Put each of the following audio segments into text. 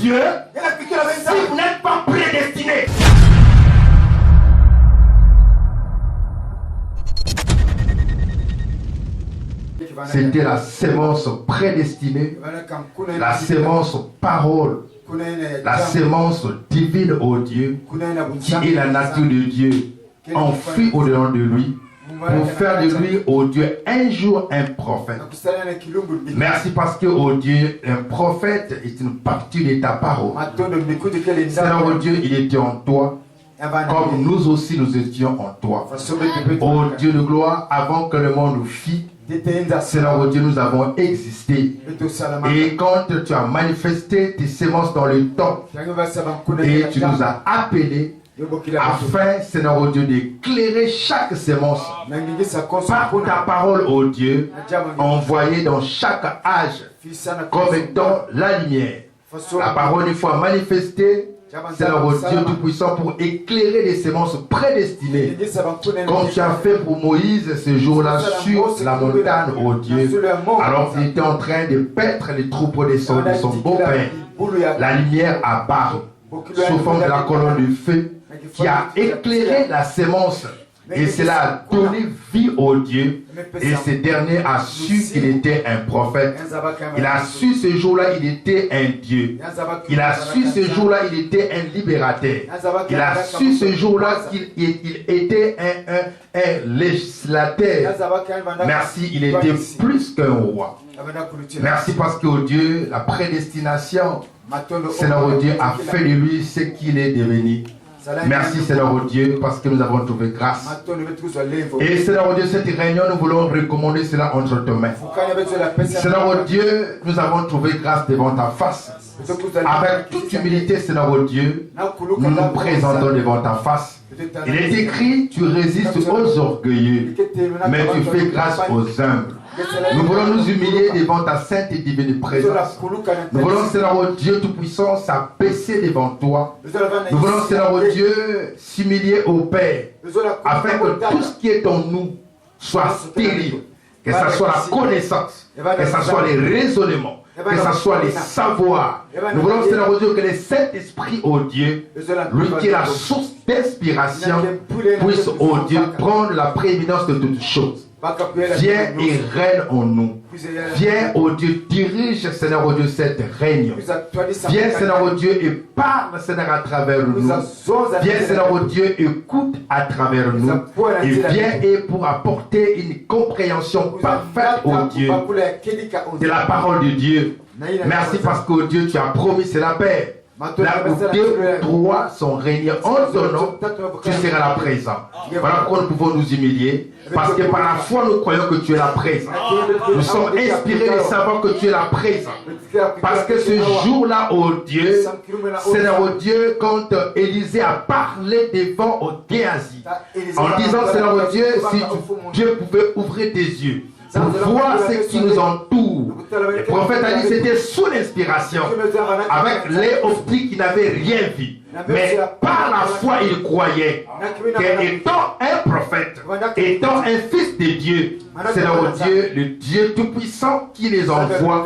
Dieu si vous n'êtes pas prédestiné. C'était la sémence prédestinée, la sémence parole, la sémence divine au Dieu, qui est la nature de Dieu, enfouie au-dedans de lui, pour faire de lui, au Dieu, un jour un prophète. Merci parce que, au Dieu, un prophète est une partie de ta parole. Seigneur, au Dieu, il était en toi, comme nous aussi nous étions en toi. Ô Dieu de gloire, avant que le monde nous fît, Seigneur, Dieu, nous avons existé. Et quand tu as manifesté tes sémences dans le temps, et tu nous as appelés, afin, Seigneur, Dieu, d'éclairer chaque sémence par ta parole, ô Dieu, envoyée dans chaque âge, comme étant la lumière. La parole, une fois manifestée, Seigneur Dieu Tout-Puissant, pour éclairer les sémences prédestinées, comme tu as fait pour Moïse ce jour-là sur la montagne, ô Dieu, alors qu'il était en train de paître les troupeaux de son beau-père. La lumière a apparu sous forme de la colonne de feu qui a éclairé la sémence. Et cela a donné vie au Dieu. Et ce dernier a su qu'il était un prophète. Il a su ce jour-là il était un Dieu. Il a su ce jour-là il était un libérateur. Il a su ce jour-là qu'il était un législateur. Merci, il était plus qu'un roi. Merci parce que oh Dieu, la prédestination, Seigneur Dieu, a fait de lui ce qu'il est devenu. Merci Seigneur Dieu parce que nous avons trouvé grâce. Et Seigneur Dieu, cette réunion, nous voulons recommander cela entre tes mains. Seigneur Dieu, nous avons trouvé grâce devant ta face. Avec toute humilité, Seigneur Dieu, nous nous présentons devant ta face. Il est écrit, tu résistes aux orgueilleux, mais tu fais grâce aux humbles. Nous voulons nous humilier devant ta sainte et divine présence. Nous voulons, Seigneur Dieu Tout-Puissant, s'abaisser devant toi. Nous voulons, Seigneur Dieu, s'humilier au Père, afin que tout ce qui est en nous soit stérile. Que ce soit la connaissance, que ce soit les raisonnements, que ce soit les savoirs. Nous voulons, Seigneur Dieu, que le Saint-Esprit, ô Dieu, lui qui est la source d'inspiration, puisse, ô Dieu, prendre la prééminence de toutes choses. Viens et règne en nous. Viens, ô Dieu, dirige, Seigneur, ô Dieu, cette réunion. Viens, Seigneur, ô Dieu, et parle, Seigneur, à travers nous. Viens, Seigneur, ô Dieu, écoute à travers nous. Et viens et pour apporter une compréhension parfaite, ô Dieu, de la parole de Dieu. Merci parce que, ô Dieu, tu as promis, c'est la paix. Là où deux ou trois sont réunis en ton nom, tu seras là présent. Voilà pourquoi nous pouvons nous humilier. Parce que par la foi, nous croyons que tu es là présent. Nous sommes inspirés de savoir que tu es là présent. Parce que ce jour-là, oh Dieu, Seigneur, oh Dieu, quand Élisée a parlé devant au Géasi, en disant, Seigneur, oh Dieu, si Dieu pouvait ouvrir tes yeux, pour voir ce qui nous entoure. Le prophète a dit que c'était sous l'inspiration, avec les optiques qui n'avaient rien vu. Mais par la foi, il croyait qu'étant un prophète, étant un fils de Dieu, c'est le Dieu, le Dieu Tout-Puissant qui les envoie.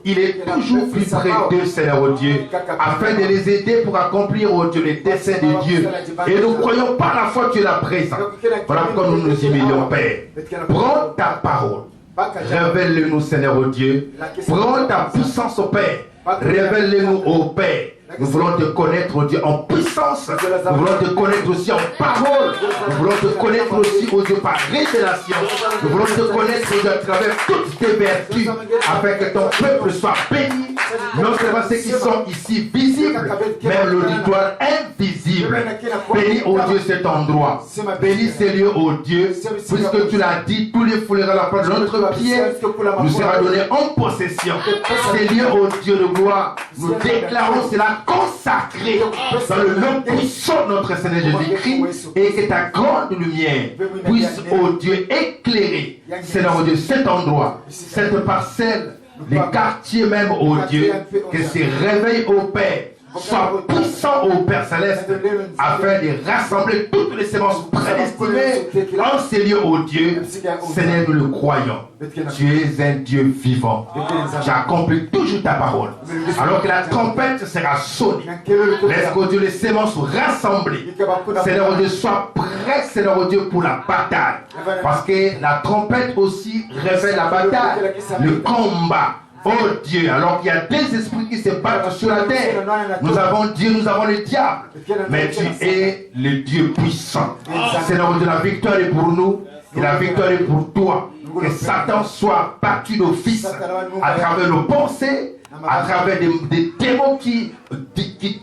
Il est toujours plus près d'eux, Seigneur Dieu, afin de les aider pour accomplir, oh Dieu, les desseins de Dieu. Et nous croyons par la foi que tu es là présent. Voilà pourquoi nous nous humilions, Père. Prends ta parole. Révèle-le-nous, Seigneur Dieu. Prends ta puissance, au Père. Révèle-le-nous, au Père. Nous voulons te connaître, Dieu, en puissance. Nous voulons te connaître aussi en parole. Nous voulons te connaître aussi, oh Dieu, par révélation. Nous voulons te connaître, Dieu, à travers toutes tes vertus, afin que ton peuple soit béni. Non seulement ceux qui sont ici visibles, mais l'auditoire invisible. Bénis, oh Dieu, cet endroit. Bénis ces lieux, oh Dieu, puisque tu l'as dit, tous les foulera la porte de notre pied nous sera donné en possession. Ces lieux, oh Dieu de gloire, nous déclarons cela consacré dans le nom puissant de notre Seigneur Jésus-Christ, et que ta grande lumière puisse, oh Dieu, éclairer, Seigneur, oh Dieu, cet endroit, cette parcelle, les quartiers même, oh Dieu, que se réveille au Père, soit puissant au Père Céleste afin de rassembler toutes les semences prédestinées en ces lieux, ô Dieu. Seigneur, nous le croyons. Tu es un Dieu vivant. Tu accomplis toujours ta parole. Alors que la trompette sera sonnée, laisse que Dieu les semences soient rassemblées. Seigneur, Dieu, sois prêt, Seigneur, Dieu, pour la bataille. Parce que la trompette aussi révèle la bataille, le combat. Oh Dieu, alors qu'il y a des esprits qui se battent sur la terre. Nous avons Dieu, nous avons le diable. Mais tu es le Dieu puissant. Seigneur Dieu, la victoire est pour nous et la victoire est pour toi. Que Satan soit battu d'office à travers nos pensées, à travers des démons qui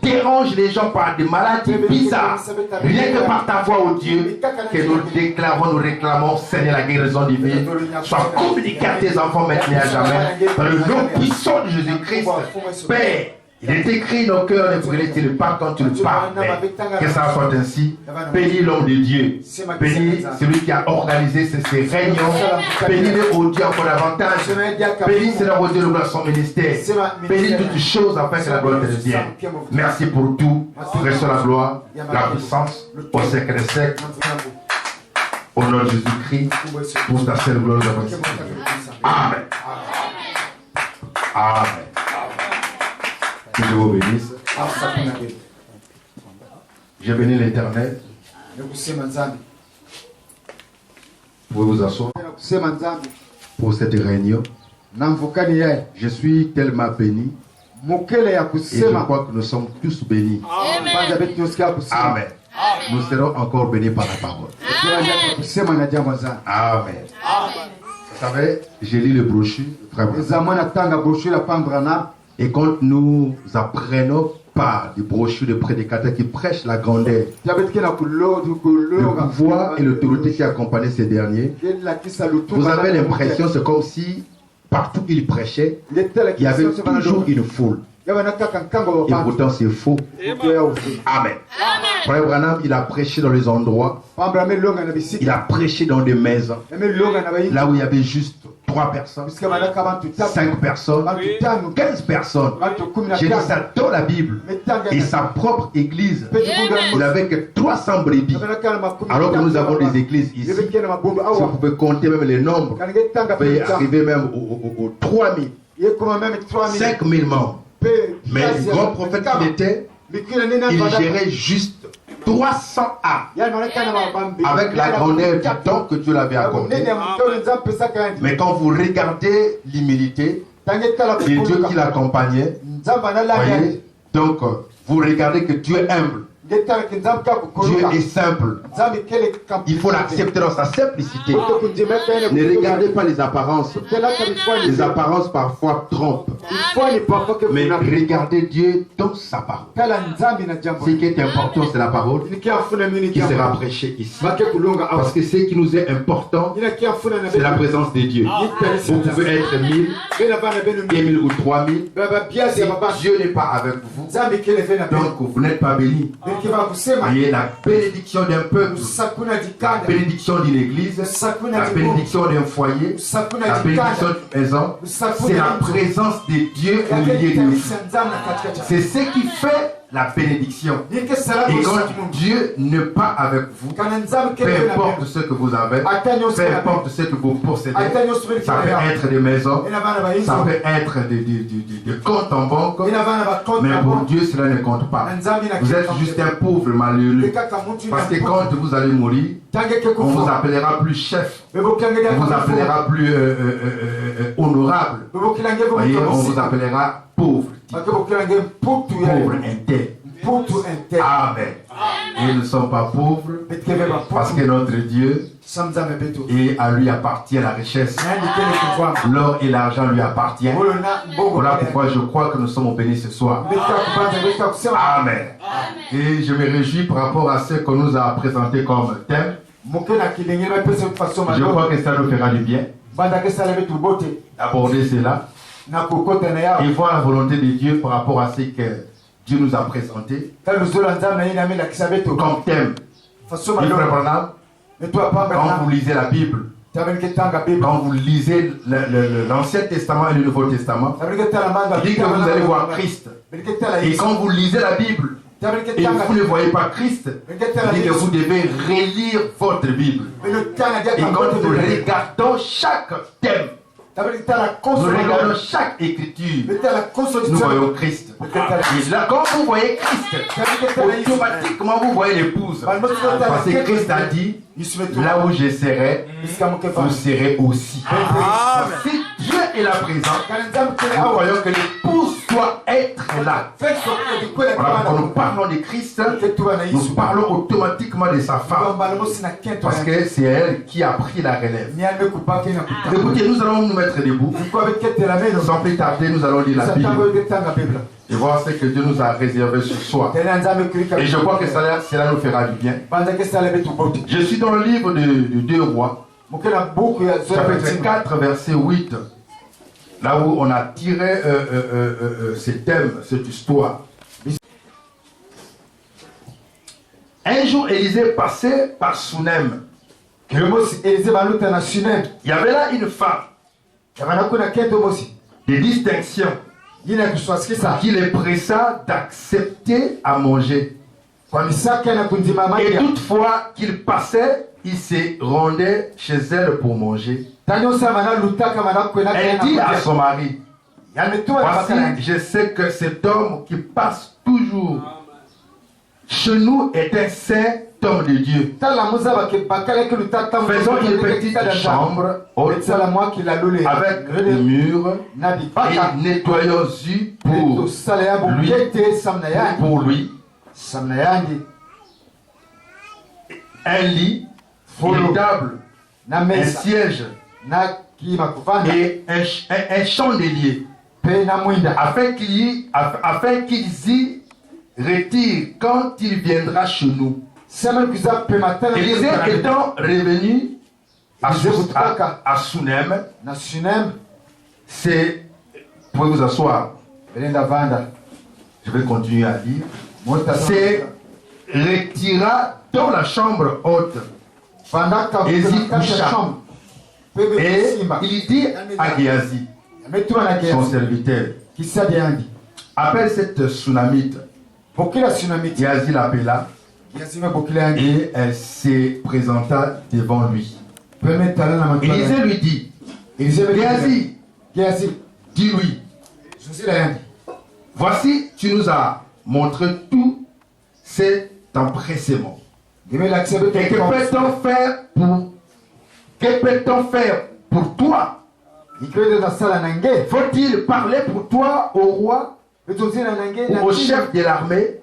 dérangent les gens par des maladies bizarres. Rien que par ta voix, oh Dieu, que nous déclarons, nous réclamons, Seigneur, la guérison divine soit communiquée à tes enfants maintenant et à jamais. Dans le nom puissant de Jésus-Christ, Père. Il est écrit nos cœurs ne brûlent-ils pas quand tu le parles. Que ça soit ainsi. Bénis l'homme de Dieu. Bénis celui qui a organisé ces réunions. Bénis-le au Dieu encore davantage. Bénis Seigneur au Dieu de son ministère. Bénis toutes choses afin que la gloire te revienne. Merci pour tout. Reçois la gloire, la puissance, au siècle des siècles. Au nom de Jésus-Christ, pour ta seule gloire. Amen. Amen. Que Dieu vous bénisse. Je bénis l'Éternel. Vous pouvez vous asseoir pour cette réunion. Je suis tellement béni. Et je crois que nous sommes tous bénis. Amen. Nous serons encore bénis par la parole. Amen. Vous savez, j'ai lu le brochure. Et quand nous apprenons par des brochures de prédicateurs qui prêchent la grandeur, le pouvoir et l'autorité qui accompagnaient ces derniers, vous avez l'impression, c'est comme si partout où ils prêchaient, il y avait toujours une foule. Et pourtant c'est faux. Amen. Frère Branham, il a prêché dans les endroits, il a prêché dans des maisons, là où il y avait juste 3 personnes, 5 personnes, 15 personnes. J'ai dit ça dans la Bible. Et sa propre église, il n'avait que 300 brebis. Alors que nous avons des églises ici, si vous pouvez compter même les nombres, vous pouvez arriver même aux 3000, 5000 membres. Mais le grand prophète qu'il était, il gérait juste 300 âmes avec la grandeur du temps que Dieu l'avait accordé. Mais quand vous regardez l'humilité et Dieu qui l'accompagnait, voyez, donc vous regardez que Dieu est humble. Dieu est simple. Il faut l'accepter dans sa simplicité. Ne regardez pas les apparences. Les apparences parfois trompent. Mais regardez Dieu dans sa parole. Ce qui est important, c'est la parole qui sera prêchée ici. Parce que ce qui nous est important, c'est la présence de Dieu. Vous pouvez être 1000, 1000 ou 3000. Si Dieu n'est pas avec vous, donc vous n'êtes pas béni. Voyez, la bénédiction d'un peuple, la bénédiction d'une église, la bénédiction d'un foyer, la bénédiction d'une maison, c'est la présence de Dieu au milieu de nous. C'est ce qui fait la bénédiction. Et quand Dieu n'est pas avec vous, peu importe ce que vous avez, peu importe ce que vous possédez, ça peut être des maisons, ça peut être des comptes en banque, mais pour Dieu cela ne compte pas. Vous êtes juste un pauvre malheureux. Parce que quand vous allez mourir, on ne vous appellera plus chef, on ne vous appellera plus honorable. Voyez, on vous appellera pauvre. Pauvre interne. Amen. Et nous ne sommes pas pauvres parce que notre Dieu, et à lui appartient la richesse. L'or et l'argent lui appartiennent. Voilà pourquoi je crois que nous sommes bénis ce soir. Amen. Et je me réjouis par rapport à ce qu'on nous a présenté comme thème. Je crois que ça nous fera du bien d'aborder cela et voir la volonté de Dieu par rapport à ce que Dieu nous a présenté comme thème. Quand vous lisez la Bible, quand vous lisez l'Ancien Testament et le Nouveau Testament, il dit que vous allez voir Christ. Et quand vous lisez la Bible, et vous ne voyez pas Christ, vous devez relire votre Bible. Et quand nous regardons chaque thème, nous regardons chaque écriture, nous voyons Christ. Et là, quand vous voyez Christ, automatiquement vous voyez l'épouse. Parce que Christ a dit, là où je serai, vous serez aussi. Si Dieu est là présent, nous voyons que l'épouse doit être là. Voilà, quand nous parlons de Christ, nous parlons automatiquement de sa femme. Parce que c'est elle qui a pris la relève. Écoutez, nous allons nous mettre debout. Sans plus tarder, nous allons lire la Bible. Et voir ce que Dieu nous a réservé ce soir. Et je crois que cela nous fera du bien. Je suis dans le livre de 2 Rois, chapitre 4, verset 8. Là où on a tiré ce thème, cette histoire. Un jour, Élisée passait par Sunem. Il y avait là une femme de distinction qui les pressa d'accepter à manger. Et toutefois qu'il passait, il se rendait chez elle pour manger. Elle dit à son mari, voici, je sais que cet homme qui passe toujours chez nous est un saint homme de Dieu. Faisons une petite chambre haute avec des murs et nettoyons-y pour lui un lit, une table, un siège et un chandelier, afin qu'ils y retirent quand il viendra chez nous. Élisée étant revenu à Sunem, c'est, vous pouvez vous asseoir, je vais continuer à lire, c'est retira dans la chambre haute et y coucha. Et il dit à Géasi, son serviteur, appelle cette Sunamite. Géasi l'appela et elle se présenta devant lui. Élisée lui dit, Géasi, dis-lui, voici, tu nous as montré tout cet empressement. Et que peut-on faire pour toi? Faut-il parler pour toi au roi ou au chef de l'armée?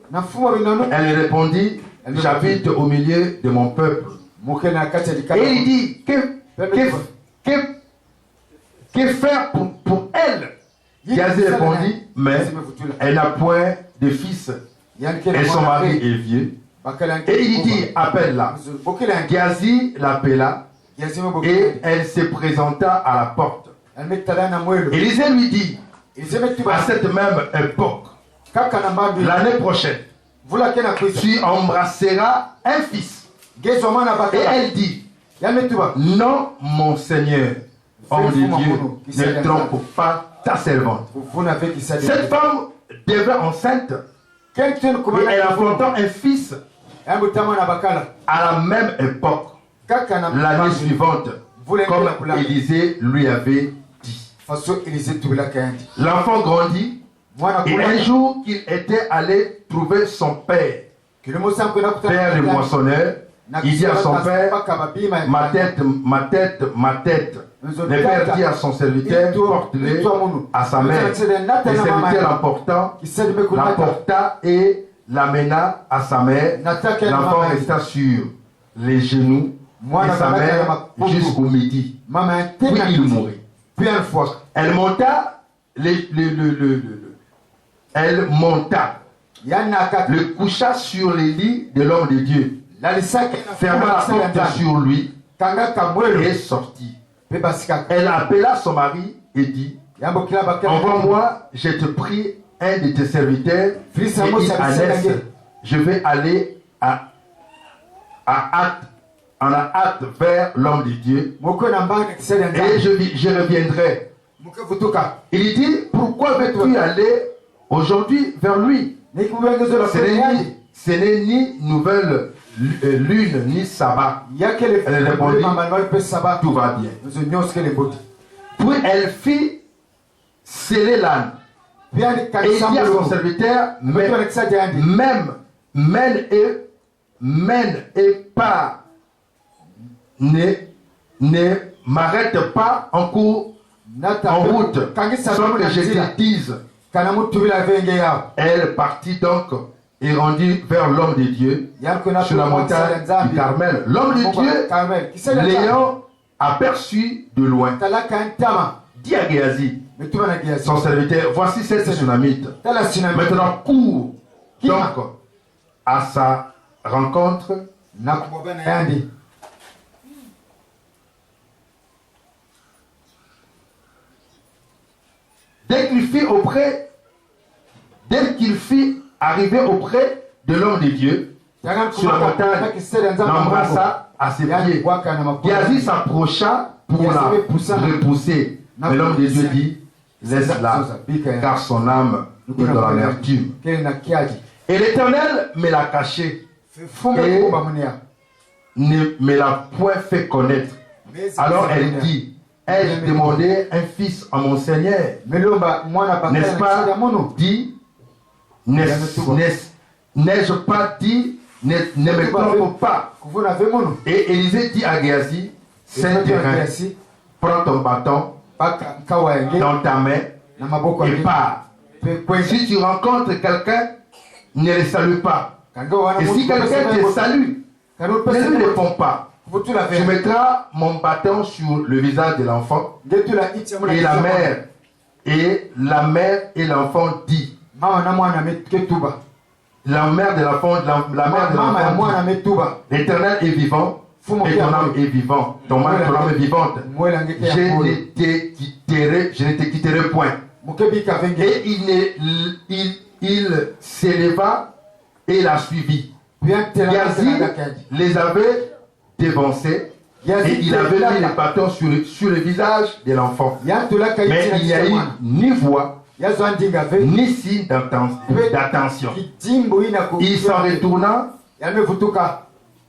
Elle répondit, j'habite au milieu de mon peuple. Et il dit, que faire pour elle? Géasi répondit, mais elle n'a point de fils et son mari est vieux. Et il dit, appelle-la. Géasi l'appela et elle se présenta à la porte. Élisée lui dit, à cette même époque, l'année prochaine, tu embrasseras un fils. Et elle dit, non, mon Seigneur, homme de Dieu, ne trompe pas ta servante. Cette femme devint enceinte et elle enfantant un fils à la même époque, l'année suivante, comme Élisée lui avait dit. L'enfant grandit et un jour qu'il était allé trouver son père, père le moissonneur, il dit à son père, ma tête. Le père dit à son serviteur, porte-le à sa mère. Le serviteur l'emporta et l'amena à sa mère. L'enfant resta sur les genoux de sa mère jusqu'au midi. Puis il mourit. Elle monta, le coucha sur les lits de l'homme de Dieu, ferma la porte sur lui et sortit. Elle appela son mari et dit, envoie-moi, je te prie, un de tes serviteurs, et il annonce, je vais aller en hâte vers l'homme de Dieu, et je reviendrai. Il dit, pourquoi veux-tu aller aujourd'hui vers lui. Ce n'est ni nouvelle lune ni sabbat. Elle répondit, tout va bien. Puis elle fit sceller l'âne. Et il dit à son serviteur, mène et pas, ne m'arrête pas en route, sans que je te dise. Elle partit donc et rendit vers l'homme de Dieu sur la montagne du Carmel. L'homme de Dieu, l'ayant aperçu de loin, dit à Géasi, son serviteur, voici cette Tsunamite. Maintenant cours donc à sa rencontre. Dès qu'il fit arriver auprès de l'homme de Dieu sur la montagne, l'embrassa à ses pieds. Géasi s'approcha pour la repousser. Mais l'homme de Dieu dit, laisse-la, car son âme est dans l'amertume. Et l'Éternel me l'a caché et ne me l'a point fait connaître. Alors elle dit, ai-je demandé un fils à mon Seigneur? N'est-ce pas dit? N'ai-je pas dit? Ne me trompe pas. Et Élisée dit à Géasi, Saint-Terrain, prends ton bâton dans ta main et pars. Si tu rencontres quelqu'un, ne le salue pas. Et si quelqu'un te salue, ne lui réponds pas. Tu mettras mon bâton sur le visage de l'enfant. Et la mère et l'enfant dit. La mère de l'enfant dit, l'Éternel est vivant et ton âme est vivante. Ton âme est vivante. Je ne te quitterai point. Et il s'éleva et la suivit. Géasi les avait dévancés et il avait mis le bâton sur le visage de l'enfant. Mais il n'y a eu ni voix ni signe d'attention. Il s'en retourna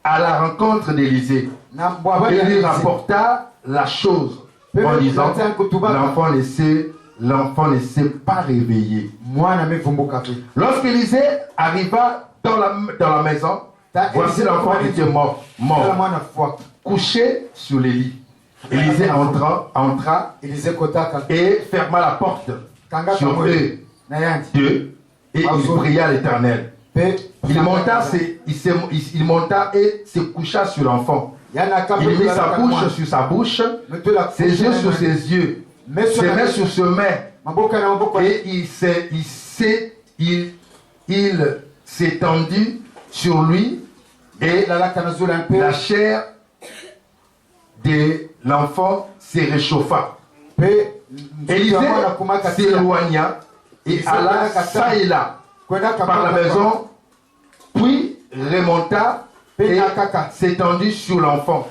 à la rencontre d'Élisée et lui rapporta la chose en disant, l'enfant ne s'est pas réveillé. Lorsqu'Élisée arriva dans la maison, voici l'enfant était mort, couché sur le lit. Élisée entra et ferma la porte sur eux deux et il pria l'Éternel. Il monta et se coucha sur l'enfant. Il mit sa bouche sur sa bouche, ses yeux sur ses yeux, ses mains sur ses mains, et il s'étendit sur lui et la chair de l'enfant se réchauffa. Élisée s'éloigna et alla ça et là par la maison, puis remonta et s'étendit sur l'enfant.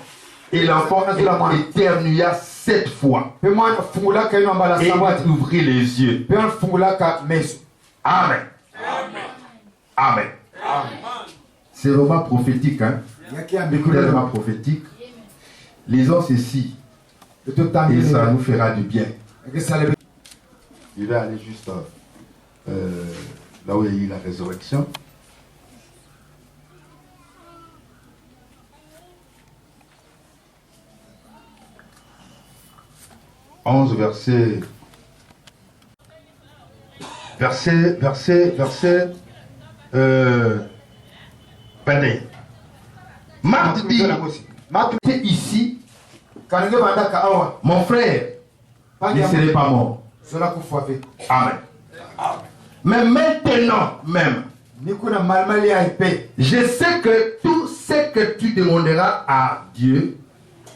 Et l'enfant éternua 7 fois. Et il ouvrit les yeux. Amen. Amen. C'est vraiment prophétique. Hein? Tellement prophétique. Lisons ceci. Et ça nous fera du bien. Il va aller juste là où il y a eu la résurrection. Verset 20. Marthe dit, ici, mon frère ne serait pas mort. Amen. Mais maintenant même, je sais que tout ce que tu demanderas à Dieu,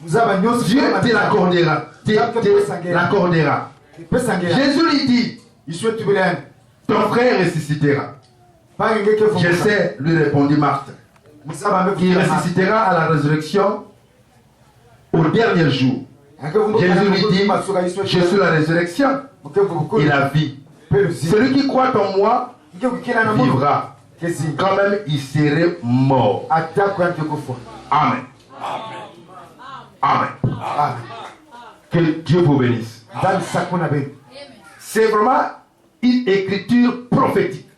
Dieu te l'accordera. Jésus lui dit, ton frère ressuscitera. Je sais, lui répondit Marthe, qu'il ressuscitera à la résurrection au dernier jour. Jésus lui dit, je suis la résurrection et la vie. Celui qui croit en moi vivra. Quand même, il serait mort. Amen. Amen. Que Dieu vous bénisse. C'est vraiment une écriture prophétique.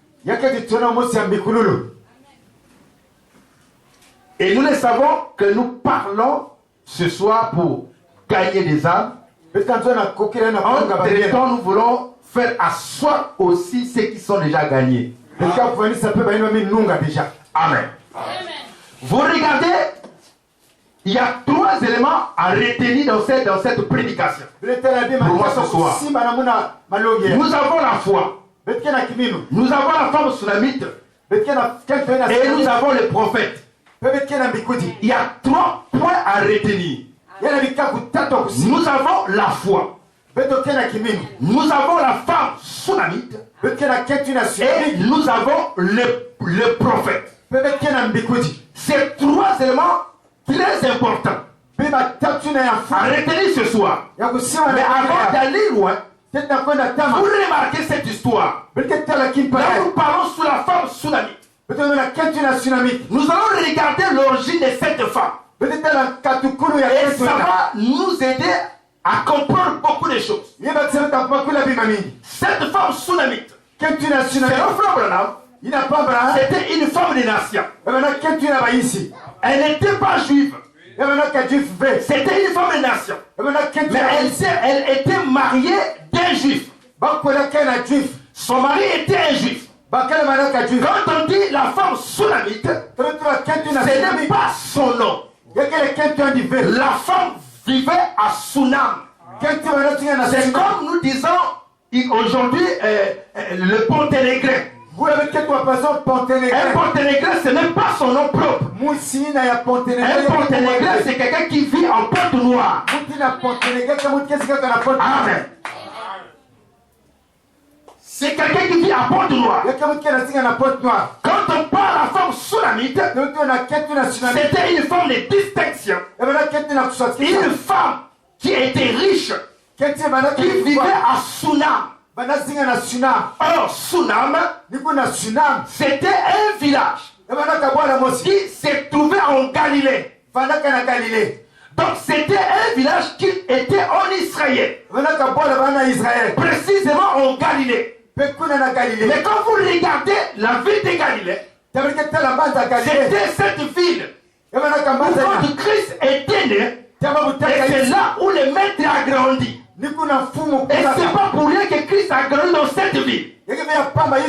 Et nous le savons que nous parlons ce soir pour gagner des âmes. En temps, nous voulons faire asseoir aussi ceux qui sont déjà gagnés. Amen. Vous regardez, il y a 3 éléments à retenir dans cette prédication. Pour moi ce soir. Nous avons la foi. Nous avons la femme sunamite. Et nous avons les prophètes. Il y a 3 points à retenir. Nous avons la foi. Nous avons la femme sunamite. Et nous avons le prophète. Ces 3 éléments très importants à retenir ce soir. Mais avant d'aller loin, vous remarquez cette histoire. Là, nous parlons sur la femme sunamite. Nous allons regarder l'origine de cette femme. Et ça va nous aider à comprendre beaucoup de choses. Cette femme sunamite, c'était une femme des nations. Elle n'était pas juive. C'était une femme des nations. Mais elle était mariée d'un juif. Son mari était un juif. Quand on dit la femme sunamite, ce n'est pas son nom. La femme vivait à Sunam. C'est comme nous disons aujourd'hui le Ponténégrin. Un Ponténégrin, ce n'est pas son nom propre. Un Ponténégrin, c'est quelqu'un qui vit en Pointe-Noire. Amen. C'est quelqu'un qui vit à Pointe-Noire. Quand on parle à la femme sunamite, c'était une femme de distinction. Une femme qui était riche, qui vivait à Sunam. Or, Sunam, c'était un village qui se trouvait en Galilée. Donc, c'était un village qui était en Israël. Précisément en Galilée. Mais quand vous regardez la ville de Galilée, c'était cette ville où votre Christ était né. Et c'est là où le maître a grandi. Et c'est pas pour rien que Christ a grandi dans cette ville. Parce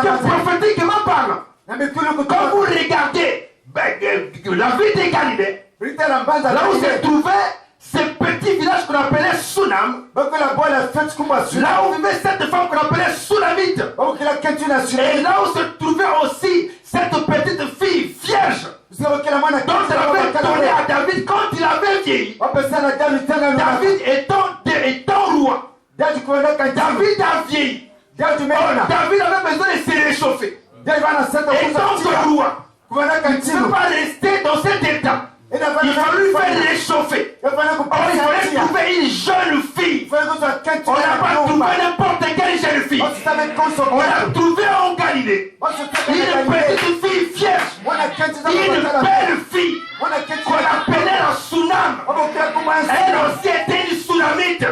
que prophétiquement parlant, quand vous regardez la ville de Galilée, là où se trouvait ce petit village qu'on appelait Sunam, là où vivait cette femme qu'on appelait Sunamite, et là où se trouvait aussi cette petite fille vierge, donc elle avait donné à David quand il avait vieilli. David étant roi, David a vieilli. David avait besoin de se réchauffer. Étant roi, il ne peut pas rester dans cet état. Il fallait faire réchauffer. Il fallait trouver une jeune fille. On n'a pas trouvé n'importe quelle jeune fille. On a trouvé en Galilée une petite fille vierge, une belle fille qu'on appelait la Sunam. Elle aussi était une Sunamite.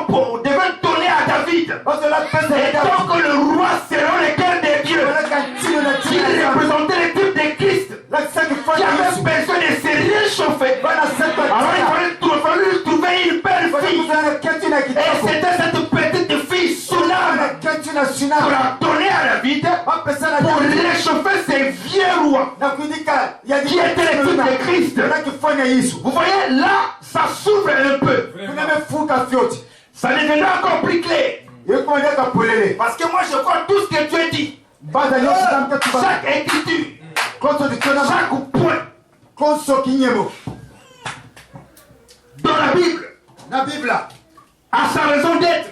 On devait donner à David. Et donc le roi selon le cœur de Dieu, qui représentait le type de Christ, qui avait besoin de se réchauffer. Alors il fallait trouver une belle fille. Et c'était cette petite fille Sunam qu'on a donné à David pour réchauffer ces vieux rois qui étaient le type de Christ. Vous voyez, là, ça s'ouvre un peu. Ça deviendra encore plus clair. Parce que moi je crois tout ce que Dieu dit. Chaque écriture, chaque point dans la Bible a sa raison d'être.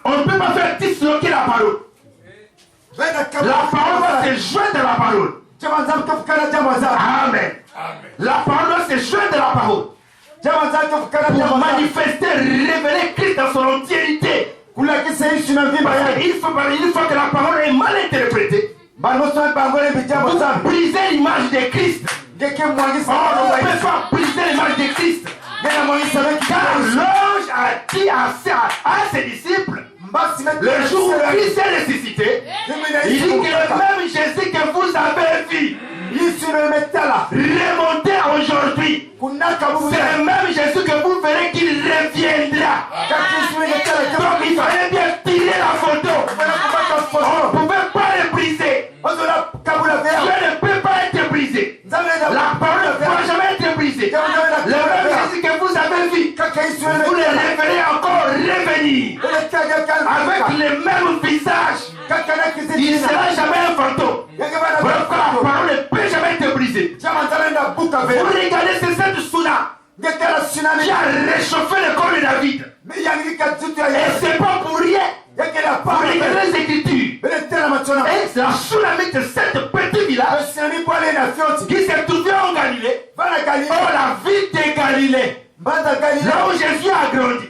On ne peut pas faire disloquer la parole. La parole va se joindre à la parole. Amen. La parole va se joindre à la parole. pour manifester, révéler Christ dans son entièreté. Il faut que la parole est mal interprétée. Vous brisez l'image de Christ. On ne peut pas briser l'image de Christ. Car l'ange a dit à ses disciples, le jour où Christ est ressuscité, il dit que le même Jésus que vous avez vu, remontez aujourd'hui. C'est le même Jésus que vous verrez qu'il reviendra. Donc il fallait bien tirer la photo. On ne pouvait pas le briser. Dieu ne peut pas être brisé. La parole ne pourra jamais être brisée. Le même Jésus que vous avez vu, vous le verrez encore revenir avec le même visage. Il ne sera jamais un fantôme. Pourquoi la parole ne peut jamais être brisée. Vous regardez ce cette tsunami qui a réchauffé le corps de David. Et c'est pas pour rien. Vous regardez les Écritures. Et c'est un tsunami de cette petite village qui s'est trouvé en Galilée. Oh, la ville de Galilée. Là où Jésus a grandi.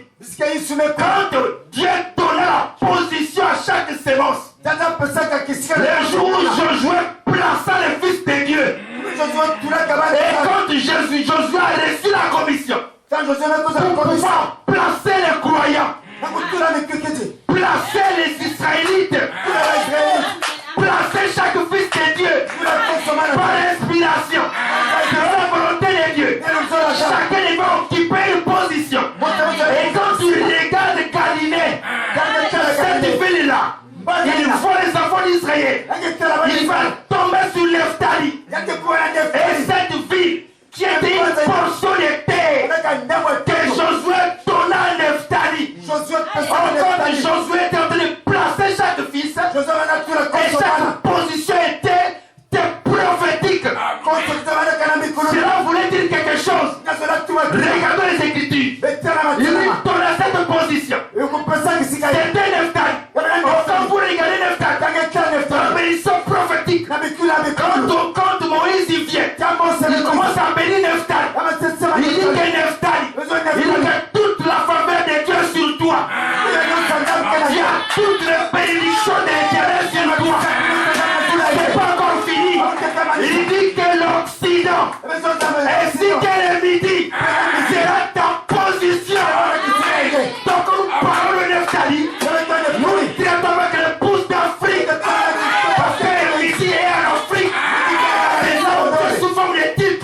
Quand Dieu donnait la position à chaque sémence, le jour où Josué plaça le Fils de Dieu, et quand Josué a reçu la commission pour pouvoir placer les croyants, placer les Israélites, placer chaque fils de Dieu par inspiration, selon la volonté de Dieu, chacun va occuper une position. Et quand tu regardes Galilée, cette ville-là, il voit les enfants d'Israël, il va tomber sur Nephtali. Et cette ville qui était une portion de terre que Josué donna à Nephtali. Quand Josué était en train de placer chaque fils, et chaque position était prophétique. Cela voulait dire quelque chose. Regardons les Écritures. Il lui donna cette position. C'était Nephtali. Quand vous regardez Nephtali, mais ils sont prophétiques. Quand Moïse y vient, il commence à bénir Nephtali. Il dit que Nephtali, il a toute la faveur de Dieu sur toi. Il y a toutes les bénédictions de l'Éternel sur toi. C'est pas encore fini. Il dit que l'Occident ainsi que le Midi sera ta position. Donc nous parlons de Nephtali, nous traitons avec le pouce d'Afrique, parce que le Midi est en Afrique. Les hommes sous forme de type,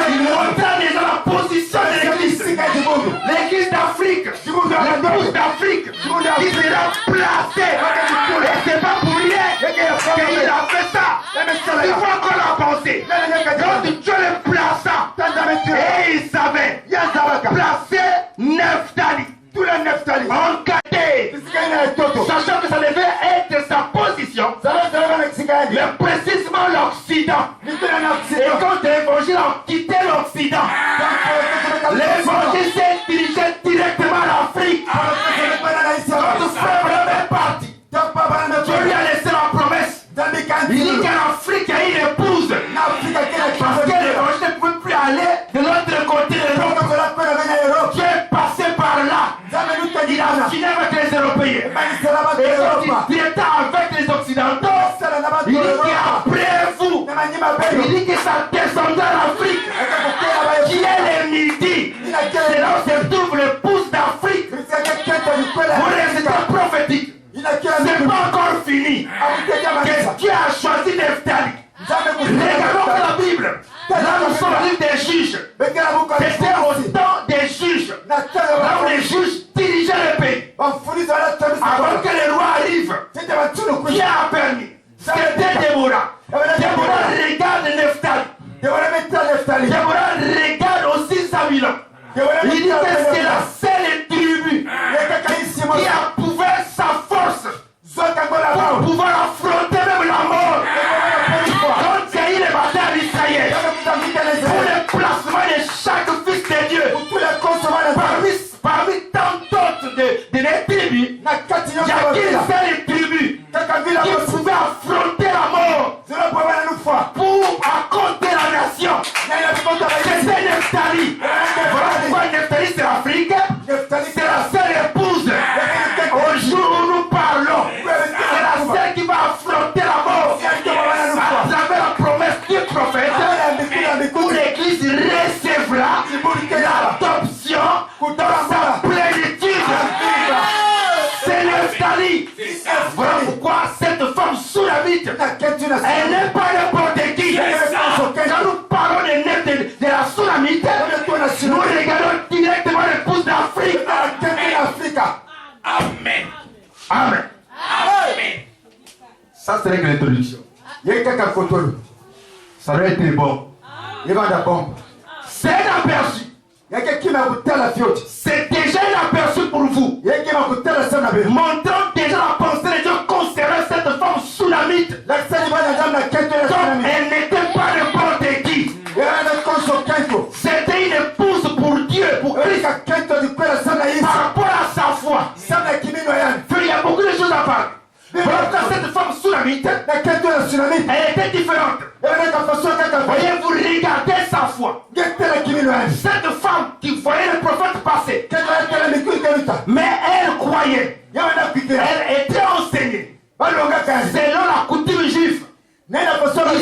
ils montrent déjà la position de l'église. L'église d'Afrique, le pouce d'Afrique, qui sera placé. Et c'est pas pour rien qu'il a fait ça. Il faut encore la penser. Quand Dieu le plaça, et il savait placer Nephtali. Tout le Nephtali en cadet, sachant que ça devait être sa position, mais précisément l'Occident. Et quand l'évangile a quitté l'Occident, l'évangile s'est dirigé directement à l'Afrique. Quand frère Branham est parti, Dieu lui a laissé la promesse. Il dit qu'en Afrique il y a une épouse, parce que l'évangile ne pouvait plus aller de l'autre côté de l'Europe. Dieu est passé par là. Il a fini avec les Européens. Et quand il traita avec les Occidentaux, il dit qu'après vous, il dit que ça descendait en Afrique, qui est le Midi. C'est là où se trouve le pouce d'Afrique. Vous restez prophétique. C'est pas encore fini. Que Dieu a choisi Nephtali. Regardons la Bible. Là nous sommes au livre des juges. C'était au temps des juges. Là où les juges dirigeaient le pays. Avant que le roi arrive, qui a permis? C'était Déborah. Déborah regarde Nephtali. Déborah regarde aussi Zabulon. Il dit que c'est la seule tribu qui a prouvé sa force pour pouvoir affronter même la mort. Quand il y a eu les batailles d'Israël, pour le placement de chaque fils de Dieu, parmi tant d'autres de les tribus, il n'y a qu'une seule tribu qui pouvait affronter la mort pour accorder la nation. C'était Nephtali. Voilà pourquoi Nephtali c'est l'Afrique. C'est la seule épouse. Au jour où nous parlons, c'est la seule qui va affronter la mort. À travers la promesse du prophète, où l'Église recevra l'adoption dans sa plénitude. C'est Nephtali. Voilà pourquoi cette femme soulamite, elle n'est pas n'importe qui. Quand nous parlons de la soulamite, nous regardons directement l'épouse d'Afrique. Amen. Amen. Amen. Ça serait que l'introduction. Ça doit être bon. C'est un aperçu. C'est déjà un aperçu pour vous. Montrons déjà la pensée de Dieu concernant cette femme soulamite. Donc elle n'était pas n'importe qui. C'était une épouse pour Dieu, pour Christ. Par rapport à sa foi. Il y a beaucoup de choses à parler. Voilà, cette femme soulamite, elle était différente. Voyez, vous regardez sa foi. Cette femme qui voyait le prophète passer, mais elle croyait, elle était enseignée selon la coutume juive. Ils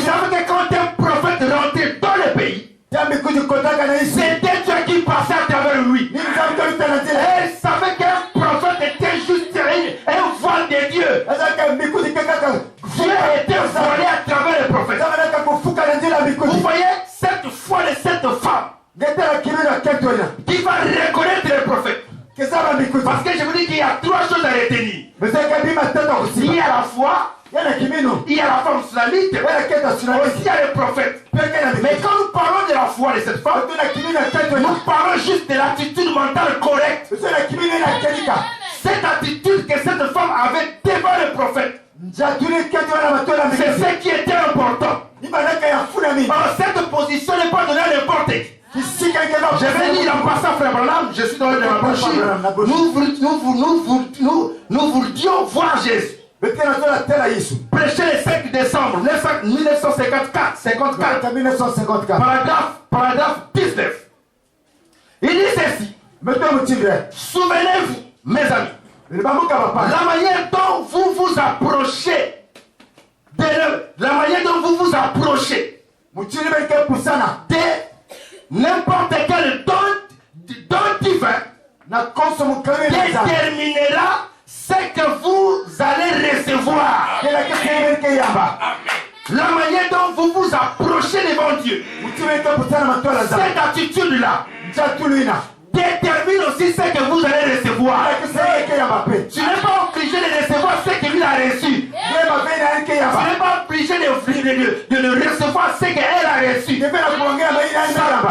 savaient que quand un prophète rentrait dans le pays, c'était Dieu qui passait à travers lui. Elle savait qu'un prophète était juste un voile de Dieu. Dieu était voilé à travers le prophète. Vous voyez cette foi de cette femme qui va reconnaître le prophète. Parce que je vous dis qu'il y a trois choses à retenir. Il y a la foi, il y a la femme soulamite, aussi il y a le prophète. Mais quand nous parlons de la foi de cette femme, nous parlons juste de l'attitude mentale correcte. Cette attitude que cette femme avait devant le prophète, c'est ce qui était important. Alors cette position n'est pas donnée à n'importe qui. Je vais lire en passant, frère Branham, je suis dans le brochure. Nous voulions voir Jésus. Prêché le 5 décembre 1954. Paragraphe 19. Il dit ceci. Souvenez-vous, mes amis, la manière dont vous vous approchez de n'importe quel don divin déterminera ce que vous allez recevoir. La manière dont vous vous approchez devant Dieu, cette attitude-là détermine aussi ce que vous allez recevoir. Tu n'es pas obligé de recevoir ce que lui a reçu. Tu n'es pas obligé de le recevoir ce qu'elle a reçu. Ça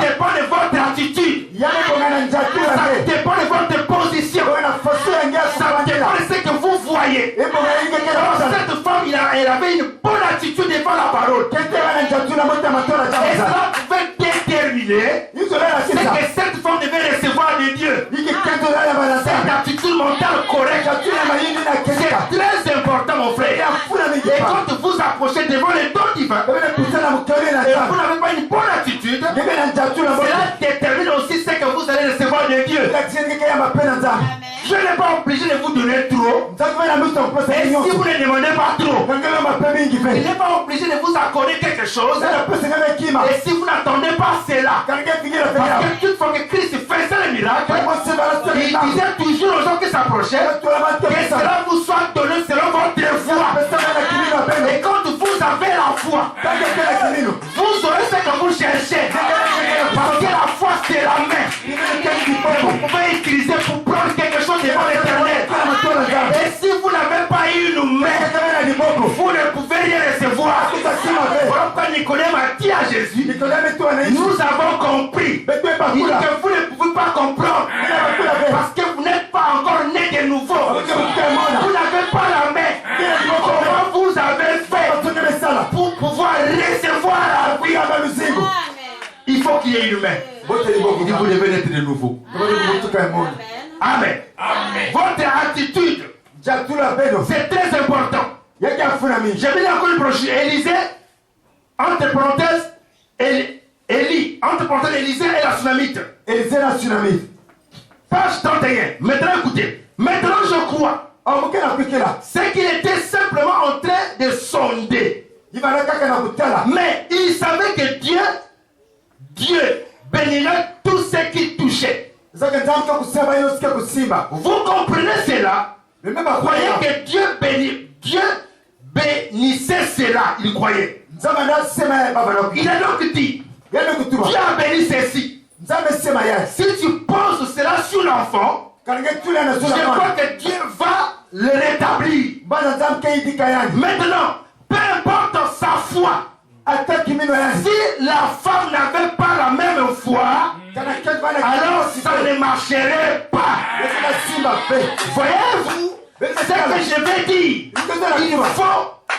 dépend de votre attitude. Ça dépend de votre position. Ça dépend de ce que vous voyez. Alors, cette femme, elle avait une bonne attitude devant la parole. Et cela pouvait déterminer ce que cette femme devait recevoir de Dieu. Cette attitude mentale correcte, c'est très important, mon frère. Et quand vous approchez devant les dons divins, et vous n'avez pas une bonne attitude, cela détermine aussi ce que vous allez recevoir de Dieu. Je n'ai pas obligé de vous donner trop. Et si vous ne demandez pas trop, je n'ai pas obligé de vous accorder quelque chose. Et si vous n'attendez pas cela, parce que toute fois que Christ faisait le miracle, il disait toujours aux gens qui s'approchaient que cela vous soit donné selon votre foi. Et quand vous avez la foi, vous aurez ce que vous cherchez. Parce que la foi c'est la main. Vous pouvez utiliser pour prendre quelque chose devant l'éternel. Et si vous n'avez pas eu une main, vous ne pouvez rien recevoir. Voilà pourquoi Nicodème a dit à Jésus, nous avons compris. Il dit que vous ne pouvez pas comprendre. Parce que vous n'êtes pas encore né de nouveau. Vous n'avez pas la main. Comment vous avez fait pour pouvoir recevoir la vie? Il faut qu'il y ait une main. Il dit vous devez naître de nouveau. Amen. Amen. Votre attitude, c'est très important. Je vais lire encore une brochure. Élisée, entre parenthèses, Élie, entre parenthèses, Élisée et la Sunamite. Page 31. Maintenant écoutez. Maintenant je crois. C'est qu'il était simplement en train de sonder. Mais il savait que Dieu bénirait tout ce qui touchait. Vous comprenez cela? Croyez que Dieu bénissait cela. Il croyait. Il a donc dit, Dieu a béni ceci. Si tu poses cela sur l'enfant, je crois que Dieu va le rétablir. Maintenant, peu importe sa foi, si la femme n'avait pas la même foi, alors ça ne marcherait pas. Voyez-vous ce que je vais dire?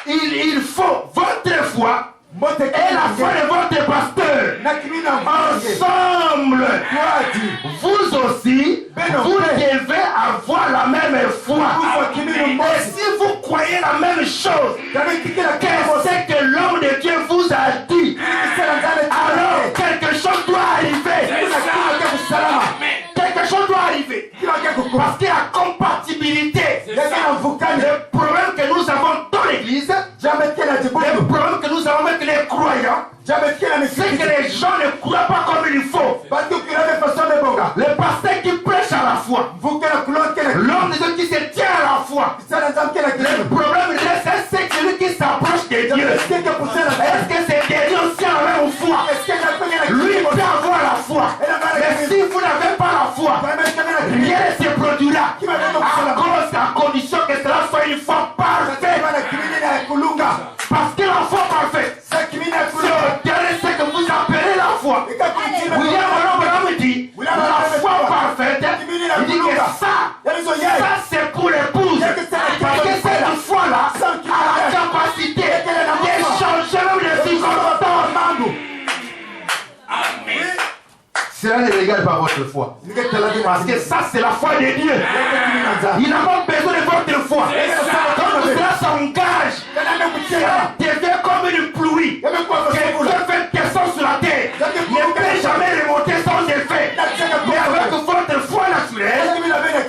Il faut votre foi et la foi de votre pasteur ensemble. Vous aussi, vous devez avoir la même foi. Et si vous croyez la même chose, qu'est-ce que l'homme de Dieu vous a dit, alors quelque chose doit arriver. Quelque chose doit arriver. Parce qu'il y a compatibilité. Le problème que nous avons dans l'église, le problème que nous avons avec les croyants, c'est que les gens ne croient pas comme il faut. Le pasteur qui prêche à la foi, l'homme de Dieu qui se tient à la foi, le problème c'est celui qui s'approche de Dieu. Est-ce que c'est Dieu aussi a la même foi? Lui peut avoir la foi. Mais si vous n'avez pas la foi, rien ne se produira à condition que cela soit une foi parfaite. Parce que la foi parfaite, c'est ce que vous appelez la foi. William Branham dit, la foi parfaite, il dit que ça c'est pour l'épouse. Parce que cette foi-là a la capacité d'échanger même les circonstances. Amen. Cela ne regarde pas votre foi. Parce que ça c'est la foi de Dieu. Il n'a pas besoin de votre foi. Quand cela s'engage, cela devient comme une pluie. Que Dieu fait descendre sur la terre. Ne peut jamais remonter sans effet. Mais avec votre foi naturelle,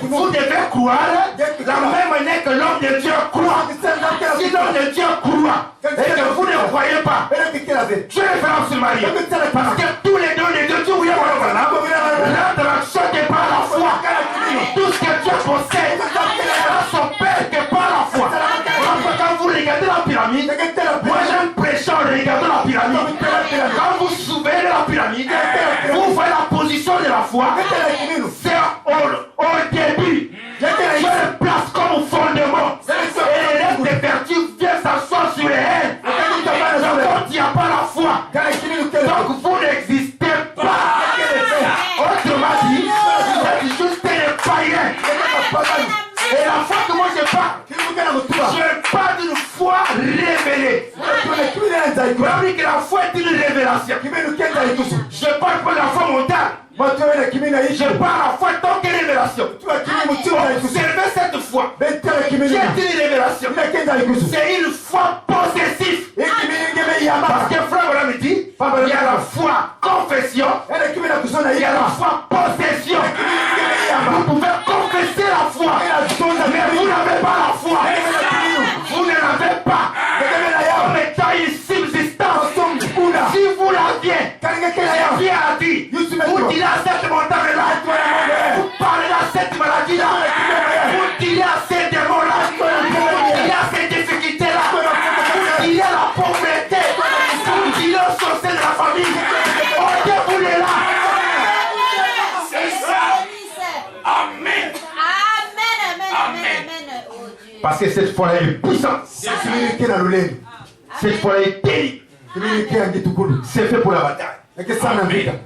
vous devez croire la même manière que l'homme de Dieu croit. Si l'homme de Dieu croit et que vous ne croyez pas, Dieu est vraiment sur Marie. Parce que tous les dons de Dieu, l'attraction n'est pas la foi. Tout ce que Dieu possède, son Père n'est pas la foi. Quand vous regardez la pyramide, moi j'aime prêcher en regardant la pyramide. Quand vous soulevez la pyramide, vous voyez la position de la foi. C'est au début. Dieu le place comme fondement. Et les lettres de vertu viennent s'asseoir sur les haines. Donc il n'y a pas la foi. Donc vous n'existez pas. Autrement dit, vous êtes juste des païens. Et la foi que moi je parle d'une foi révélée. Même que la foi est une révélation. Je parle pas de la foi mentale. Je parle de la foi tant que révélation. Observez cette foi. Qui est une révélation. C'est une foi possessive. Parce que frère me dit, il y a la foi confession, il y a la foi possession. Vous pouvez confesser la foi, mais vous n'avez pas la foi. Vous ne l'avez pas. Comme étant une subsistance. Si vous l'aviez, Dieu a dit, vous direz à cette montagne-là, vous parlez à cette maladie-là, vous direz à ces démons-là, vous direz à ces difficultés-là, vous direz à la pauvreté, vous direz aux sorciers de la famille, ôtez-vous de là. C'est ça. Amen. Amen. Parce que cette foi-là est puissante. Cette foi-là est terrible. C'est fait pour la bataille.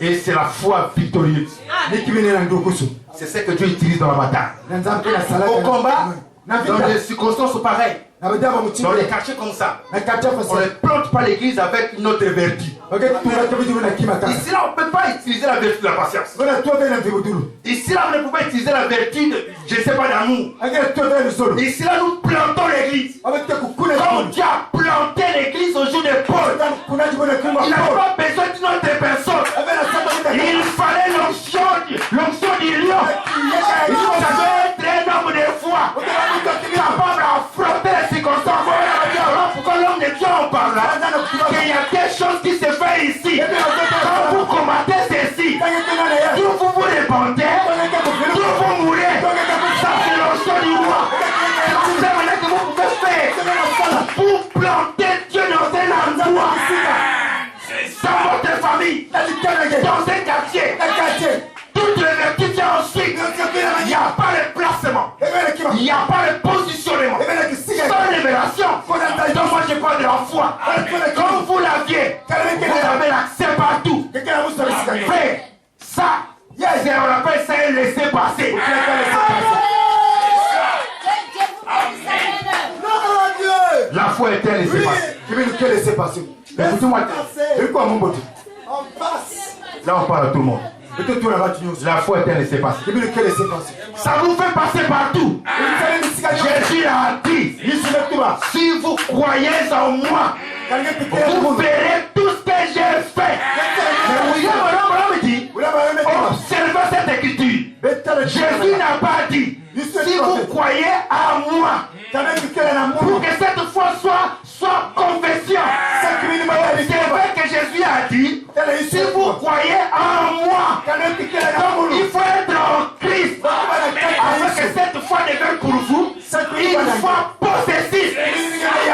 Et c'est la foi victorieuse. C'est ce que Dieu utilise dans la bataille. Au combat, dans des circonstances pareilles, dans les quartiers comme ça, on ne plante pas l'église avec notre vertu. Ici là, on ne peut pas utiliser la vertu de la patience. Ici là, on ne peut pas utiliser la vertu de, je ne sais pas, d'amour. Ici là, nous plantons l'église. Comme Dieu a planté l'église au jour de Paul, il n'a pas besoin d'une autre personne. Il fallait l'onction L'onction du lion. Il faut savoir être un homme de foi. Capable d'affronter les circonstances. Pourquoi l'homme de Dieu en parle là? Qu'il y a des choses qui se font ici. Quand vous combattez ceci, tout vous vous répondez, tout vous mourrez. Ça c'est l'onction du roi. C'est la manière que vous pouvez faire pour planter Dieu dans un endroit, dans votre famille, dans un quartier. Toutes les vertus ensuite, il n'y a pas de placement, il n'y a pas de positionnement, sans révélation. Donc moi je parle de la foi. Quand vous l'aviez, vous avez l'accès partout. Frère, ça, on appelle ça un laisser-passer. La foi est un laisser-passer. Que laisser-passer. Écoutez-moi. Là on parle à tout le monde. La foi est un laisser-passer. Ça vous fait passer partout. Jésus a dit, si vous croyez en moi, vous verrez tout ce que j'ai fait. Observez cette écriture. Jésus n'a pas dit, si vous croyez en moi, pour que cette foi soit confession. C'est vrai que Jésus a dit, si vous croyez en moi, il faut être en Christ, afin que cette foi devienne pour vous une foi possessive.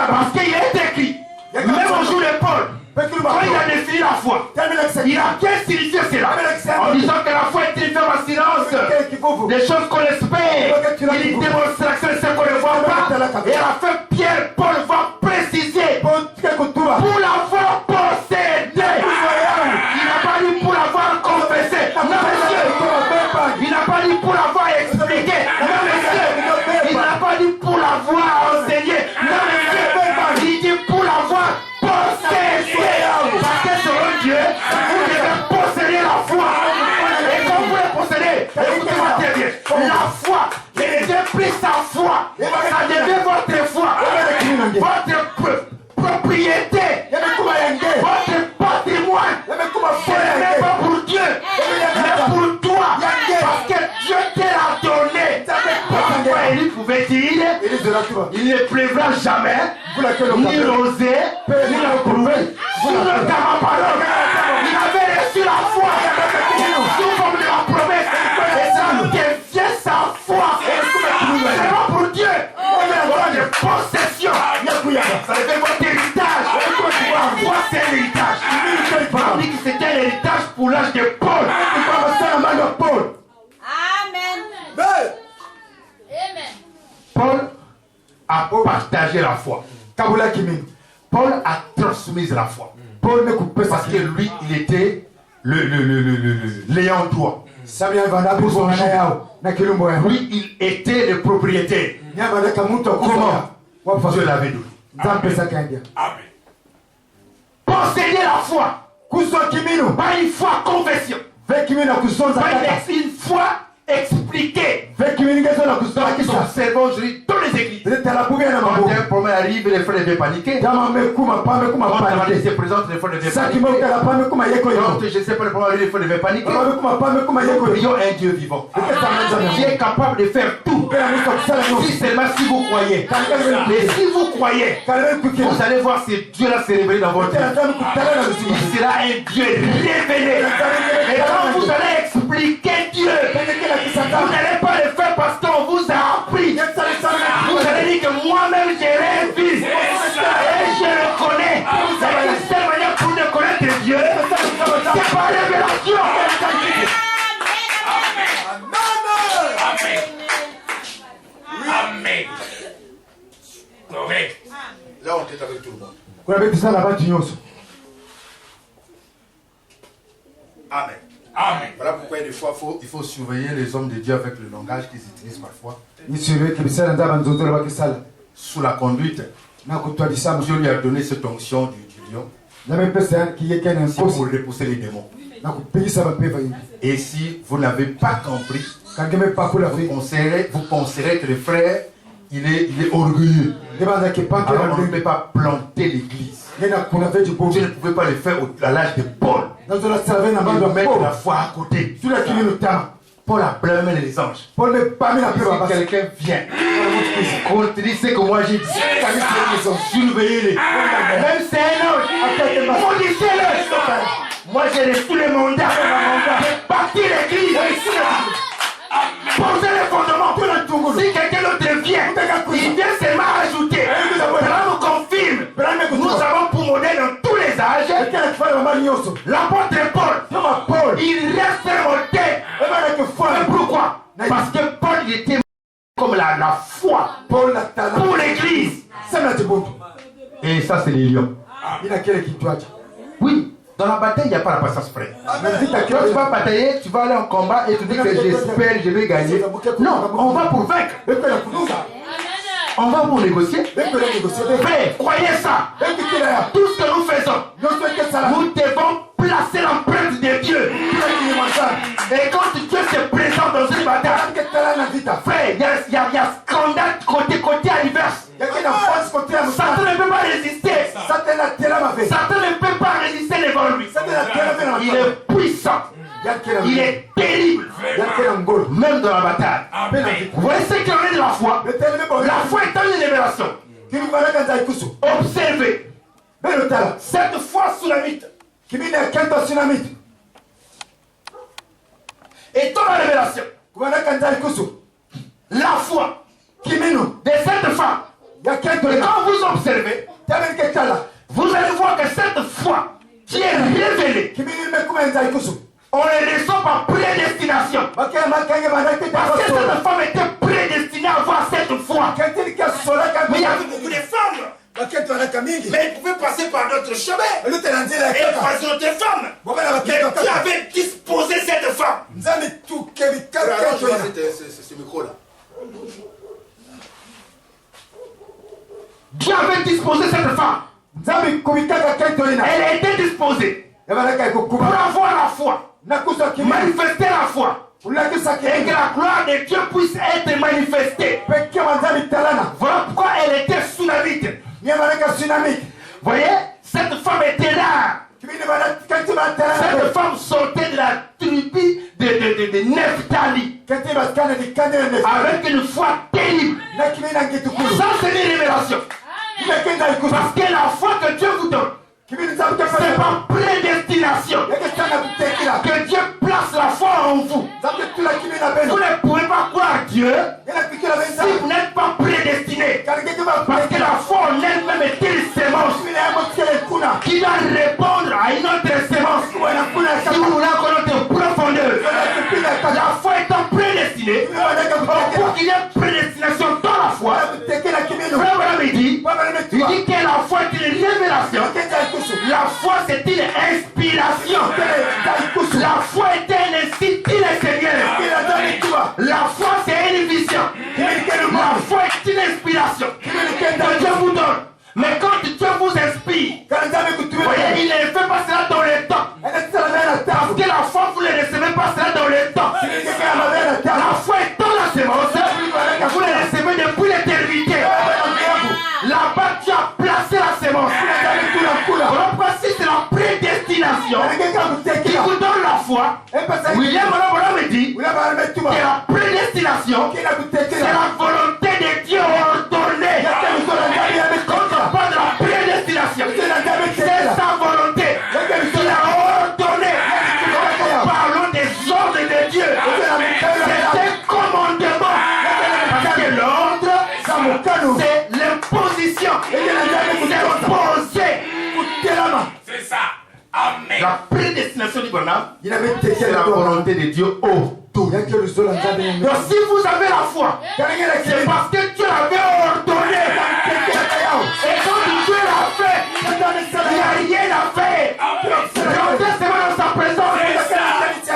Parce qu'il est écrit, même au jour de Paul, quand il a défini la foi, il a bien signifié cela, en disant que la foi est une ferme assurance des choses qu'on espère, il est démonstration de ce qu'on ne voit pas, et à la fin Pierre, Paul va préciser, pour l'avoir possédé, il n'a pas dit pour l'avoir confessé, non monsieur, il n'a pas dit pour l'avoir expliqué, non monsieur, il n'a pas dit pour l'avoir enseigné, non monsieur, il dit pour l'avoir possédé. Parce que selon Dieu, vous devez posséder la foi. Et quand vous la possédez, écoutez-moi très bien, la foi, ne devient plus sa foi, ça devient votre foi, votre propriété, votre patrimoine. Ce n'est pas pour Dieu, mais pour toi, parce que Dieu te l'a donné. Pourquoi il pouvait dire, il ne pleuvra jamais, ni rosée, ni la pluie sur le parole. Il avait reçu la foi sous forme de la promesse, et ça devient sa foi. C'est pas pour Dieu, c'est de possession. Ça devient votre héritage. La foi c'est l'héritage. On dit que c'était un héritage pour l'âge de Paul. Amen. Paul a partagé la foi. Paul a transmis la foi. Parce que lui, il était l'ayant droit. Lui, il était le propriétaire. Comment Dieu l'avait donné. Amen. Posséder la foi. Pas une foi confession. Pas une foi expliquée. Nous observons aujourd'hui tous les églises. Quand un problème arrive, les frères devaient paniquer. Quand la se présente, les frères devaient paniquer. Quand je ne sais pas le problème arrive, les frères devaient paniquer. Nous prions un Dieu vivant qui est capable de faire tout. Si seulement si vous croyez. Mais si vous croyez, vous allez voir ce Dieu-là se révéler dans votre vie. Il sera un Dieu révélé. Et quand vous allez expliquer Dieu, vous n'allez pas le faire parce qu'on vous a appris. Vous allez dire que moi-même j'ai un fils et je le connais. C'est une seule manière pour ne connaître Dieu, c'est par révélation. Amen. Amen. Là on est avec tout le monde. Amen. Amen. Voilà pourquoi des fois il faut surveiller les hommes de Dieu avec le langage qu'ils utilisent parfois. Sous la conduite, Dieu lui a donné cette onction du lion pour repousser les démons. Et si vous n'avez pas compris, vous penserez que le frère il est orgueilleux. Alors on ne peut pas planter l'église. Dieu ne pouvait pas le faire à l'âge de Paul. Il met la foi à côté. Paul a blâmé les anges. Si quelqu'un vient, on te dit ce que moi j'ai dit. Surveillez-les. Même si c'est un ange, maudissez-le. Moi j'ai reçu le mandat de bâtir l'église. Posez les fondements. Si quelqu'un d'autre vient, il vient seulement ajouter. Cela nous confirme. Nous avons pour modèle dans tous les âges l'apôtre Paul. Il reste un modèle. Pourquoi? Parce que Paul il était comme la foi pour l'église. Et ça c'est les lions. Oui. Dans la bataille, il n'y a pas la patience, frère. Quand tu vas batailler, tu vas aller en combat et tu dis que j'espère, je vais gagner. Non, on va pour vaincre. On va pour négocier. Frère, croyez ça. Tout ce que nous faisons, nous devons placer l'empreinte de Dieu. Et quand Dieu se présente dans une bataille, frère, il y a scandale côté adverse. Satan ne peut pas résister. Satan ne peut pas résister devant lui. Il est puissant. Il est terrible. Même dans la bataille. Vous voyez ce qu'il en est de la foi? La foi est une révélation. Observez. Cette foi tsunamite est dans la révélation. La foi de cette femme. Et quand vous observez, vous allez voir que cette foi qui est révélée, on ne reçoit par prédestination. Parce que cette femme était prédestinée à avoir cette foi. Mais il y avait beaucoup de femmes. Mais ils pouvaient passer par notre chemin. Et par notre femme. Mais qui avait disposé cette femme? C'est ce micro-là. Dieu avait disposé cette femme. Elle a été disposée pour avoir la foi, manifester la foi, et que la gloire de Dieu puisse être manifestée. Voilà pourquoi elle était tsunamite. Vous voyez, cette femme était rare. Cette femme sortait de la tribu de Nephtali avec une foi terrible. Ça, c'est une révélation. Parce que la foi que Dieu vous donne, c'est pas prédestination. Que Dieu place la foi en vous. Vous ne pouvez pas croire Dieu si vous n'êtes pas prédestiné. Parce que la foi en elle-même est une sémence qui va répondre à une autre sémence. Si vous voulez connaître profondeur, la foi étant prédestinée, pour qu'il y ait prédestination dans la foi, Frère Branham dit que la foi est une révélation. La foi c'est une inspiration. La foi est un instinct Seigneur. La foi c'est une vision. La foi est une inspiration que Dieu vous donne. Mais quand Dieu vous inspire, voyez, il ne fait pas cela dans le temps. Parce que la foi, vous ne recevez pas cela dans le temps. La foi est dans la sémence. Vous le recevez depuis l'éternité. Là-bas, tu as placé la sémence. Voilà pourquoi si c'est la prédestination qui vous donne la foi. William Branham dit que la prédestination, c'est la volonté de Dieu ordonnée. Quand on parle de la prédestination, c'est sa volonté qu'il a ordonnée. Parlons des ordres de Dieu. C'est un commandement. Parce que l'ordre, c'est l'imposition. C'est poser. C'est ça. Amen. La prédestination du bonhomme, c'est la volonté de Dieu autour. Donc si vous avez la foi, c'est parce que Dieu l'avait ordonné. Et quand Dieu l'a fait, il n'y a rien à faire. Rentrer seulement dans sa présence.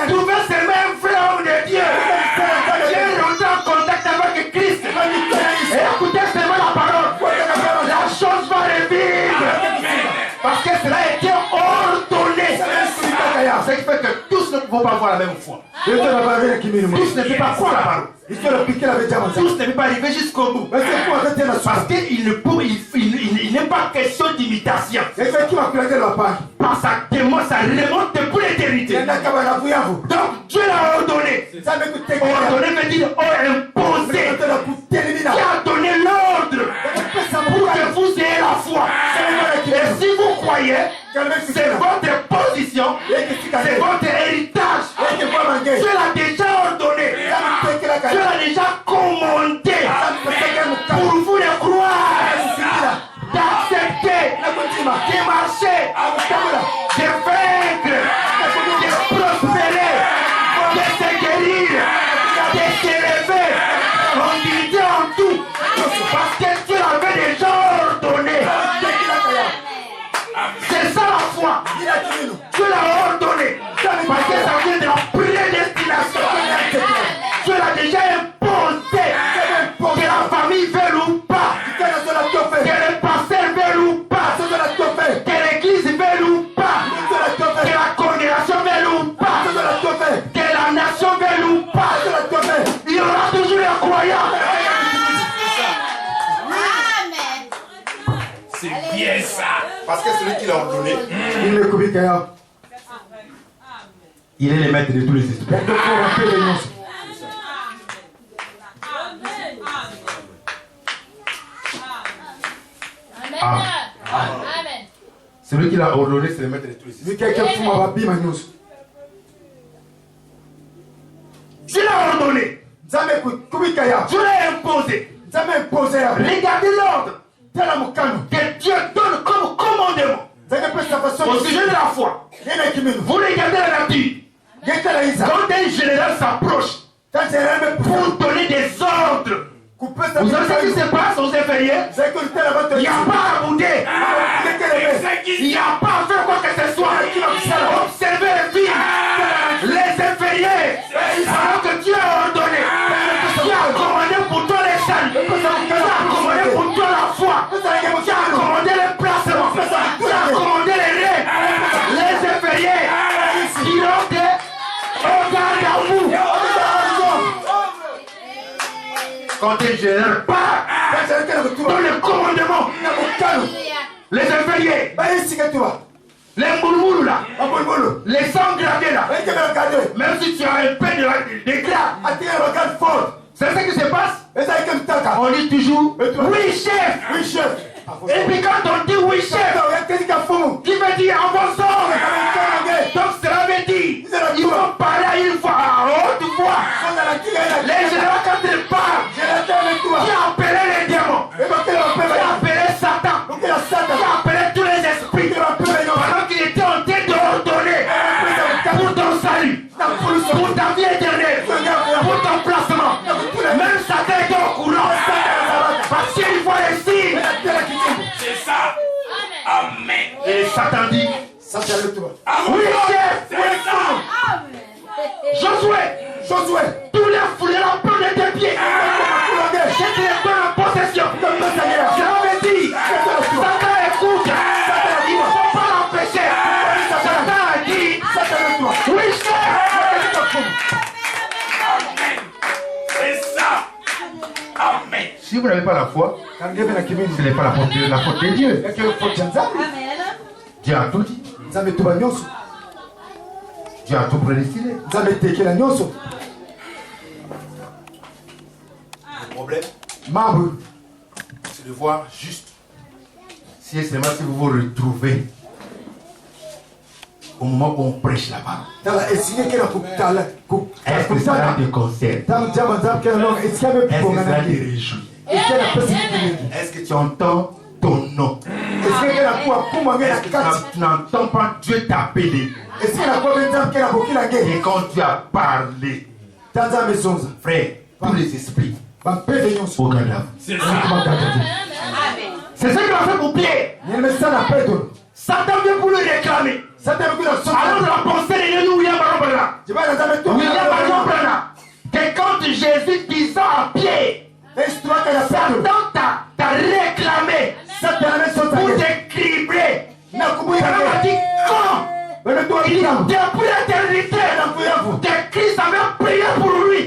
Trouver seulement un vrai homme de Dieu. Viens rentrer en contact avec Christ. Et écouter seulement la parole. La chose va revivre. Parce que cela a été ordonné. Ce qui fait que tous nous vont pas avoir la même foi. Tous ne peuvent pas croire la parole. Tous ne peuvent pas arriver jusqu'au bout. Parce qu'il n'est pas question d'imitation. Parce que ça remonte depuis l'éternité. Donc Dieu l'a ordonné. Ordonné veut dire imposé. Qui a donné l'ordre pour que vous ayez la foi. Et si vous croyez, c'est votre position, c'est votre héritage. Dieu l'a déjà ordonné. Dieu l'a déjà commandé pour vous de croire, d'accepter, de marcher, de vaincre, de prospérer, de se guérir, de s'élever en dignité en tout. Parce que Dieu l'avait déjà ordonné. C'est ça la foi. Dieu l'a ordonné. Parce que ça vient de la prédestination. Dieu l'a déjà imposé. Que la famille veuille ou pas. Que le pasteur veuille ou pas. Que l'église veuille ou pas. Que la congrégation veuille ou pas. Que la nation veuille ou pas. Il y aura toujours un croyant. C'est bien ça. Parce que celui qui l'a ordonné, il est le maître de tous les esprits. Amen. Celui qui l'a ordonné, c'est le maître de tous les esprits. Dieu l'a ordonné. Dieu l'a imposé. Regardez l'ordre que Dieu donne comme commandement au sujet de la foi. Vous regardez la nature. Quand un général s'approche pour donner des ordres, vous savez ce qui se passe aux inférieurs? Il n'y a pas à bouder. Il n'y a pas à faire quoi que ce soit. Observez les filles, les inférieurs, alors que Dieu a ordonné. Dieu a commandé pour toi les salles. Dieu a commandé pour toi la foi. Dieu a commandé les placements. Dieu a commandé les reins. Les inférieurs qui ont des regards à vous. Quand un général part dans le commandement, les inférieurs, les murmures là, les sangs gradés là, même si tu as un peu de gras, c'est ce qui se passe. On dit toujours oui chef. Et puis quand on dit oui chef, qui veut dire avançons. Donc cela veut dire ils vont parler une fois à haute voix. Les généraux quand ils parlent, qui a appelé les démons, qui a appelé Satan, qui a appelé tous les esprits, pendant qu'il était en train d'ordonner pour ton salut, pour ta vie éternelle, pour ton placement. Même Satan était au courant. Parce qu'il faut les signes. C'est ça. Amen. Et Satan dit oui chef. Josué, tous les foulés la peau de tes pieds. C'est les donne en possession. Cela veut dire Satan écoute. Il ne faut pas l'empêcher. Satan a dit oui chef. Amen. C'est ça. Amen. Si vous n'avez pas la foi, ce n'est pas la faute de Dieu. Dieu a tout dit. Dieu a tout prédestiné. Le problème, c'est de voir juste si et seulement si vous vous retrouvez au moment où on prêche la parole. Est-ce que ça te concerne? Est-ce que ça te réjouit? Est-ce que tu entends ton nom? Est-ce que tu n'entends pas Dieu t'appeler? Et quand tu as parlé, frère, tous les esprits, regarde là. C'est ça. C'est ce qu'il a fait pour Pierre. Satan vient pour le réclamer. Alors la pensée de nous, William Barombrana, que quand Jésus disait à Pierre, Satan t'a réclamé pour te cribler. Il m'a dit quand? Il dit depuis l'éternité, que Christ avait prié pour lui.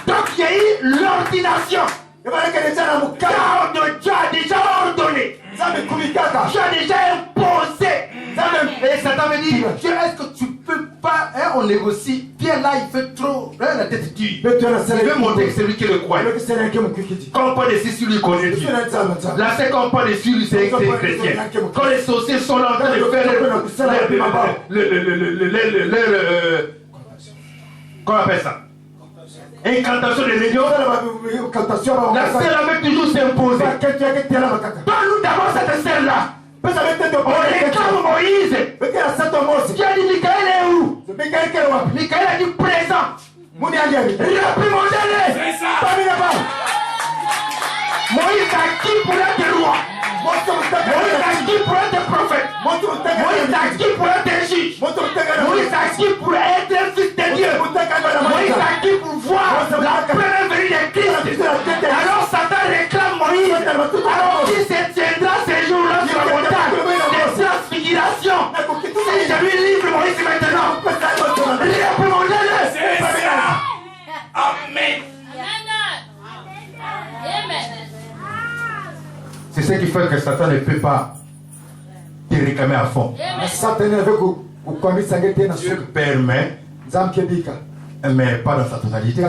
Donc il y a eu l'ordination. Car Dieu a déjà ordonné. Dieu a déjà imposé. Et Satan me dit, Dieu, est-ce que tu peux pas, on négocie. Pierre là, il fait trop, la tête dure. Il veut montrer que c'est lui qui le croit. Quand on parle de si lui connaît Dieu. Là, c'est quand on parle de si lui, c'est chrétien. Quand les sorciers sont là en train de faire comment on appelle ça? Incantation des médiums. La sœur avait toujours s'imposer. Donne-nous d'abord cette sœur-là. On réclame Moïse. Qui a dit Michael est où? Michael a dit présent. Réprimandez-les. Moïse a qui pour être roi? Moïse a qui pour être prophète? Moïse a qui pour être juge? Moïse a qui pour être un fils de Dieu? Moïse a qui pour voir la première venue de Christ? Alors Satan réclame Moïse. Alors qui se tiendra ces jours-là sur la montagne des transfigurations? Si je lui livre Moïse maintenant, réprimandez-le. C'est ça. Amen. C'est ce qui fait que Satan ne peut pas te réclamer à fond. Dieu permet, mais pas dans sa totalité.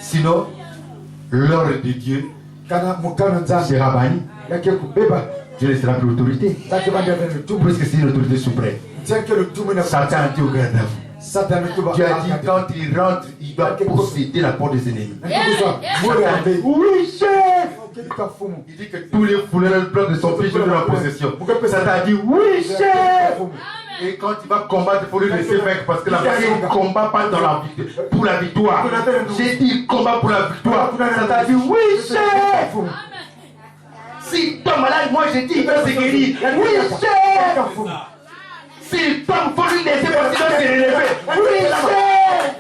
Sinon, l'ordre de Dieu sera banni. Dieu ne sera plus l'autorité. Puisque c'est l'autorité suprême. Satan a dit au garde à vous. Dieu a dit quand il rentre, il va posséder la porte des ennemis. Oui, chef. Il dit que tous les fouleurs le plan de son fils sont en possession. Satan a dit oui, chef. Et quand il va combattre, il faut lui laisser vaincre parce que la il ne combat pas pour la victoire. J'ai dit il combat pour la victoire. Satan a dit oui, chef. S'il tombe malade, moi j'ai dit il va se guérir. Oui, chef. S'il tombe, il faut lui laisser parce qu'il va se relever. Oui, chef.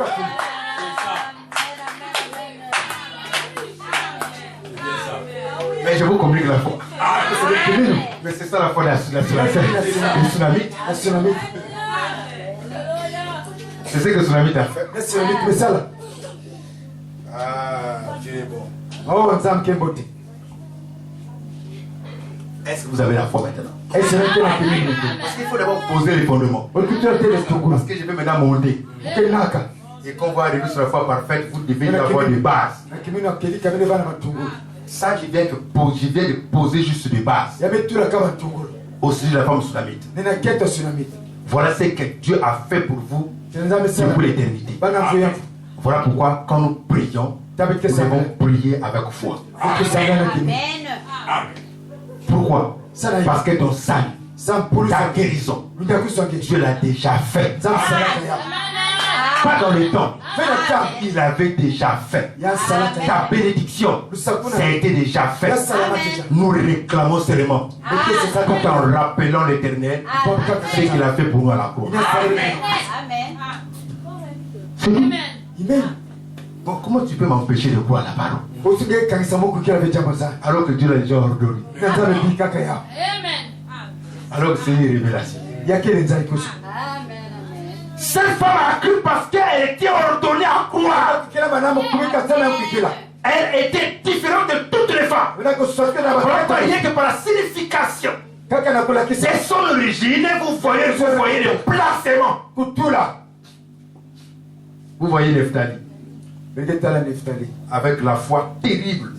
Mais je vous communique la foi. Mais c'est ça la foi de la tsunami. C'est ce que le tsunami a fait. Ah, Dieu est bon. Est-ce que vous avez la foi maintenant? Parce qu'il faut d'abord poser les fondements. Parce que je vais maintenant monter. Et qu'on va arriver sur la foi parfaite, vous devez avoir des bases. Ça, je viens de poser juste des bases. Au sujet de la femme tsunamite. Voilà ce que Dieu a fait pour vous pour l'éternité. Voilà pourquoi quand nous prions, nous devons prier avec foi. Amen. Pourquoi? Parce que ton salut, ta guérison, Dieu l'a déjà fait. Pas dans le temps. Il avait déjà fait. Ta bénédiction, ça a été déjà fait. Nous réclamons seulement. Tout en rappelant l'Éternel, ce qu'il a fait pour nous à la croix. Amen. Bon, comment tu peux m'empêcher de croire la parole? Alors que Dieu l'a déjà ordonné. Alors que c'est une révélation. Cette femme a cru parce qu'elle était ordonnée à croire. Elle était différente de toutes les femmes. Rien que par la signification de son origine, vous voyez le placement. Vous voyez Nephtali. Avec la foi terrible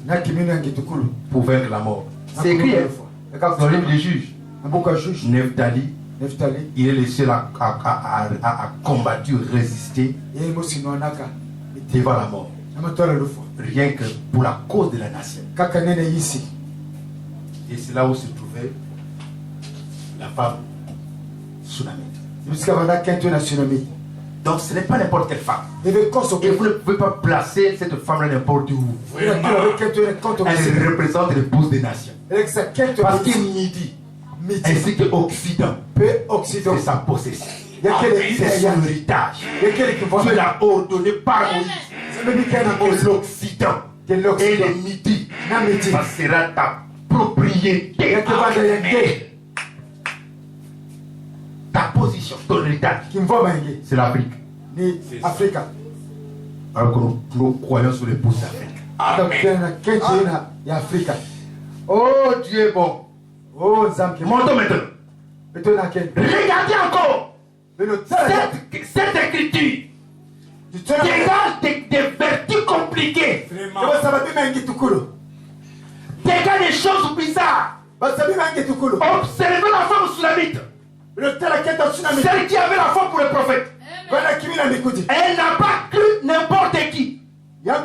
pour vaincre la mort. C'est écrit dans le livre des juges. Nephtali, il est le seul à combattre, résister devant la mort. Rien que pour la cause de la nation. Et c'est là où se trouvait la femme tsunamite. Donc ce n'est pas n'importe quelle femme. Et vous ne pouvez pas placer cette femme-là n'importe où. Elle représente l'épouse des nations. Parce que Midi, ainsi que Occident, c'est sa possession. C'est son héritage. Dieu l'a ordonné par Moïse. L'Occident et le Midi, ça sera ta propriété. ta position, ton héritage, c'est l'Afrique. Alors que nous croyons sur l'épouse d'Afrique. Oh, Dieu est bon. Montons maintenant. Regardez encore cette écriture. Dégage des vertus compliquées. Dégage des choses bizarres. Observez la femme sulamite. Celle qui avait la foi pour le prophète. Elle n'a pas cru n'importe qui. Elle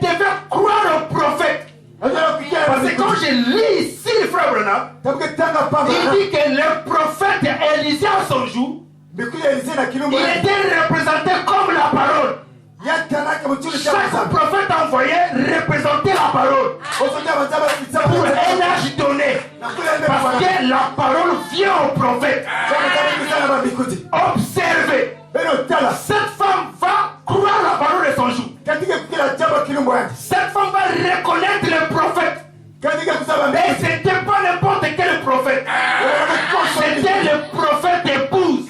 devait croire au prophète. Parce que quand je lis ici, frère Branham, il dit que le prophète Élisée à son jour, il était représenté comme la parole. Chaque prophète envoyé représentait la parole pour un âge donné. Parce que la parole vient au prophète. Observez. Cette femme va croire la parole de son jour. Cette femme va reconnaître le prophète. Et ce n'était pas n'importe quel prophète. C'était le prophète épouse.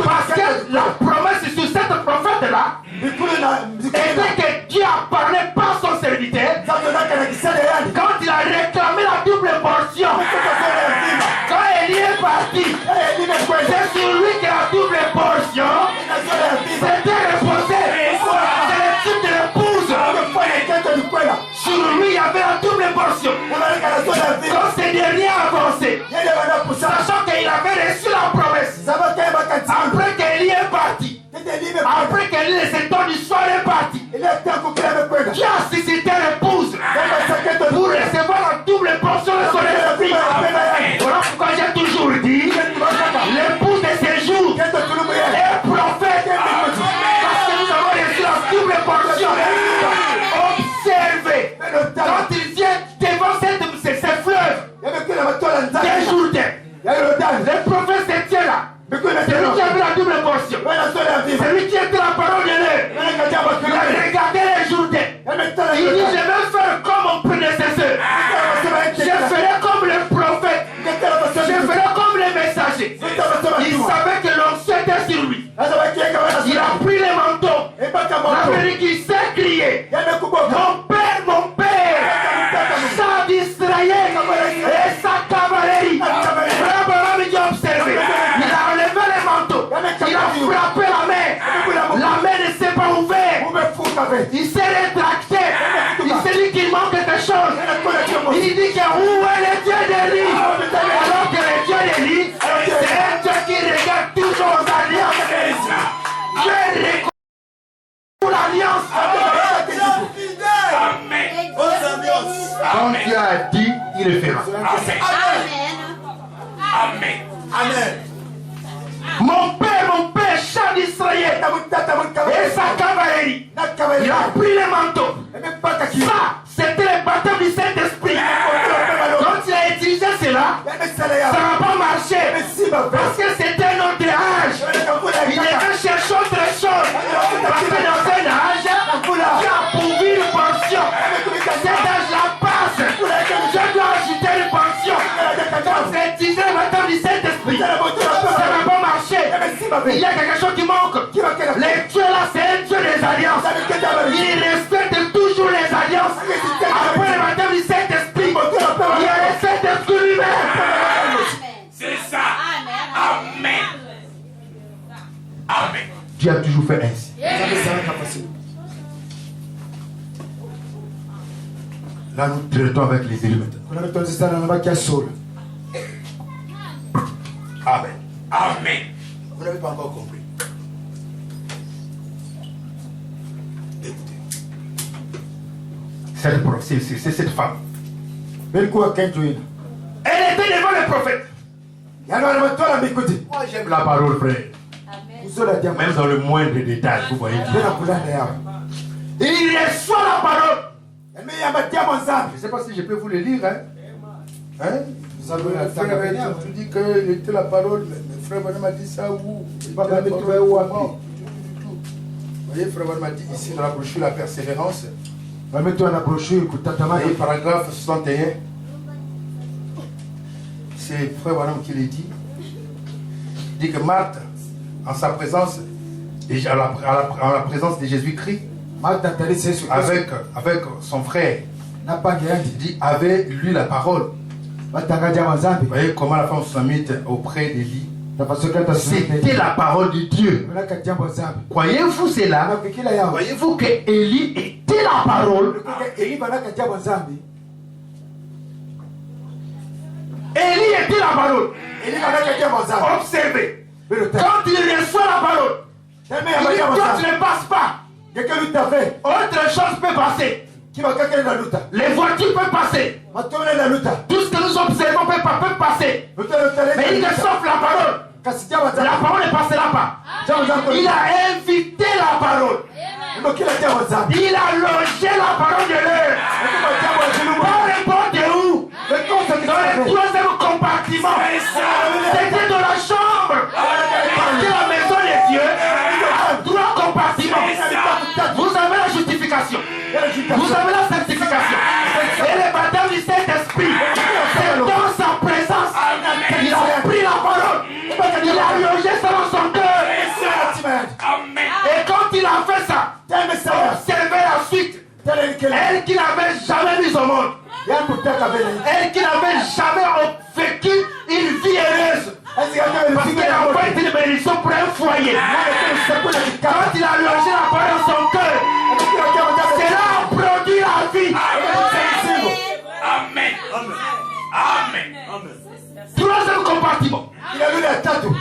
Parce que la promesse sur cette prophète-là était que Dieu a parlé par son serviteur. Quand il a réclamé la double portion, quand Élie est parti, c'est sur lui que la double portion s'était reposée. C'est le type de l'épouse. Sur lui, il y avait la double portion. Quand ce dernier a avancé, sachant qu'il avait reçu la promesse, après qu'Élie est parti, après qu'Élie le septembre du soir est parti, Dieu a suscité l'épouse pour recevoir la double portion de son esprit. Voilà pourquoi j'ai toujours dit, l'épouse de ces jours est prophète. Parce que nous avons reçu la double portion. Observez, quand il vient devant ces fleuves, des Jourdain, le prophète se tient là. C'est lui qui avait la double portion. C'est lui qui était la parole de Dieu. Il a regardé les Jourdains. Il dit, je vais faire comme mon prédécesseur. Je ferai comme le prophète. Je ferai comme les messagers. Il savait que l'onction était sur lui. Il a pris les manteaux. L'Amérique, il s'est crié. Mon père, ça d'Israël et sa cavalerie. Il a observé. Il a enlevé les manteaux. Il a frappé la main. La main ne s'est pas ouverte. Il s'est rétracté. Il s'est dit qu'il manque quelque chose. Il dit que où est le Dieu d'Élie? Alors que le Dieu d'Élie, c'est un Dieu qui regarde toujours aux alliances. Dieu reconnaît l'alliance. Quand Dieu a dit, il le fera. Amen. Amen. Mon père, chef d'Israël et sa cavalerie, il a pris les manteaux. Ça, c'était le baptême du Saint-Esprit. Quand il a utilisé cela, ça n'a pas marché. Parce que c'était un autre âge. Il devait chercher autre chose. Parce que dans un âge, Dieu a pourvu une portion. Cet âge-là passe. Je dois ajouter une portion. Quand c'est utilisé le baptême du Saint-Esprit, ça n'a pas marché. Il y a quelque chose qui manque. Le Dieu là, c'est un Dieu des alliances. Il respecte toujours les alliances. Après le baptême du Saint-Esprit, il y a le Saint-Esprit lui-même. C'est ça. Amen. Amen. Dieu a toujours fait ainsi. Là, nous traitons avec les élus maintenant. Amen. Amen. Vous n'avez pas encore compris. Écoutez. C'est cette femme. Elle était devant le prophète. Moi, j'aime la parole, frère. Amen. Même dans le moindre détail, vous voyez. Il reçoit la parole. Je ne sais pas si je peux vous le lire. Hein? Vous avez dit qu'il était la parole. Mais frère Branham m'a dit ça où? Vous voyez, frère Branham m'a dit ici dans la brochure La Persévérance. Et paragraphe 61. C'est frère Branham qui l'a dit. dit que Marthe, en sa présence, et à la présence de Jésus-Christ, avec son frère, il dit, avait lu la parole. Vous voyez comment la femme sunamite auprès d'Élie. C'était la parole de Dieu. Croyez-vous cela? Voyez-vous que Élie était la parole? Élie était la parole. Observez. Quand il reçoit la parole, il dit, quand tu ne passes pas, autre chose peut passer. Les voitures peuvent passer. Tout ce que nous observons peut passer. Mais il sauf la parole. La parole ne passera pas. Il a invité la parole. Il a logé la parole de l'heure. Pas n'importe où. Dans le troisième compartiment. C'était dans la chambre. Parce que la maison de Dieu a 3 compartiments. Vous avez la justification. Vous avez la sanctification. Et le baptême du Saint-Esprit. C'est dans sa présence. Il a pris la parole. Il a logé ça dans son cœur. Et quand il a fait ça, observez la suite. Elle qui n'avait jamais mis au monde. Elle qui n'avait jamais vécu une vie heureuse. Parce qu'elle a fait une bénédiction pour un foyer. Quand il a logé la parole dans son cœur, cela a produit la vie. Amen. Amen. Troisième compartiment.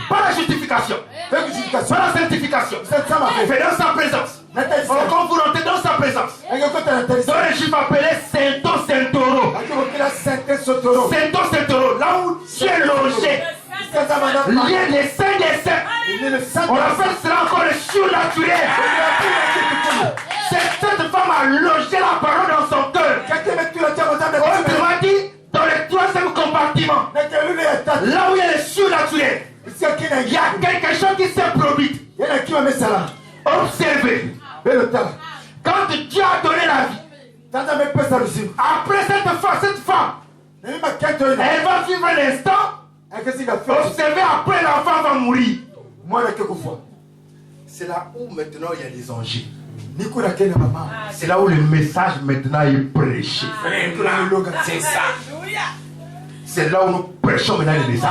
Pas la justification. Pas la sanctification. Mais dans sa présence. Quand vous rentrez dans sa présence. Dans les Juifs appelés Saint-Toro. Saint-Toro. Là où Dieu est logé. Les saints des saints. On appelle cela encore le surnaturel. Cette femme a logé la parole dans son cœur. Autrement dit, dans le troisième compartiment, là où il y a le surnaturel, il y a quelque chose qui s'est produit. Observez. Quand Dieu a donné la vie, après cette femme, elle va vivre l'instant. Observez, après l'enfant va mourir. C'est là où maintenant il y a les anges. C'est là où le message maintenant est prêché. C'est ça. C'est là où nous prêchons maintenant le message.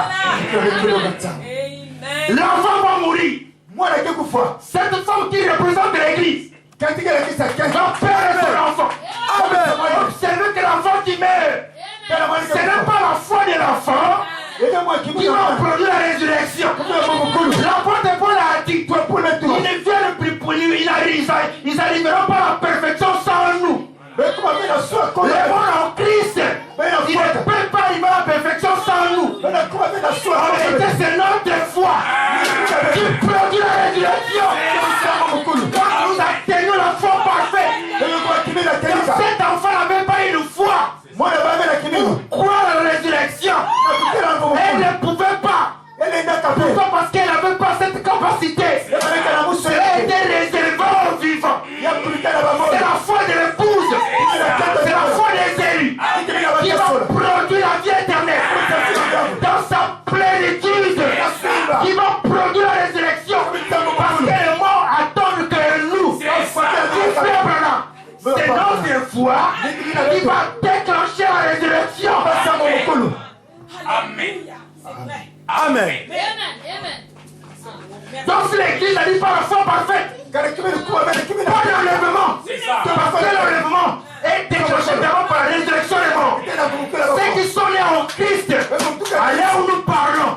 L'enfant va mourir. Cette femme qui représente l'église va perdre son enfant. Observez que l'enfant qui meurt, ce n'est pas la foi de l'enfant qui va produire la résurrection. L'apôtre Paul a dit, ils ne viennent plus pour lui, ils n'arriveront pas à la perfection sans nous. Le monde en Christ, il ne peut pas arriver à la perfection sans nous. En réalité, c'est notre foi qui produit la résurrection. Quand nous atteignons la foi parfaite, cet enfant n'avait pas une foi pour croire à la résurrection. Elle ne pouvait pas. Pourquoi? Parce qu'elle n'avait pas cette capacité. Elle était réservée aux vivants. C'est la foi de l'épouse. C'est la foi des élus qui va produire la vie éternelle dans sa plénitude, qui va produire la résurrection. Parce que les morts attendent que nous, c'est notre foi qui va déclencher la résurrection. Amen. Amen. Donc si l'église n'a dit pas la foi parfaite, pas l'enlèvement, parce que l'enlèvement est déclenché d'abord par la résurrection des morts. Ceux qui sont nés en Christ, à l'heure où nous parlons,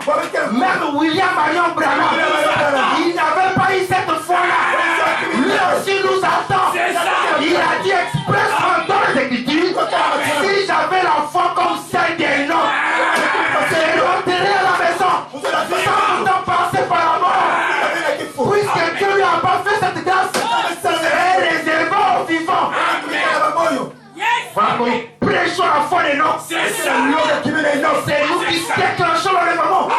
même William Marion Branham, il n'avait pas eu cette foi-là. Lui aussi nous attend. Il a dit expressément dans les Écritures, si j'avais la foi comme celle des noms, je rentrerai à la maison sans pourtant passer par la mort. Puisque Dieu lui a pas fait cette grâce, elle est réservée aux vivants. Voilà, nous prêchons la foi des noms. C'est nous qui déclenchons l'enlèvement.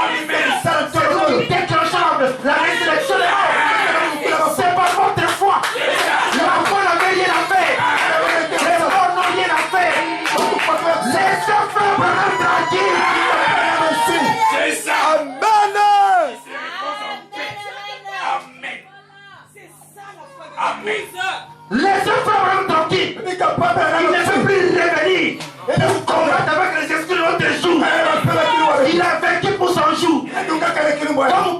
C'est nous qui déclenchons la résurrection des morts. C'est pas votre foi. La foi n'avait rien à faire. Les morts n'ont rien à faire. Laissez faire Branham tranquille. C'est ça. Amen. Amen. Laissez faire un tranquille. Il ne peut plus revenir pour combattre avec les esprits de l'autre jour. Il a vaincu pour son jour. Comme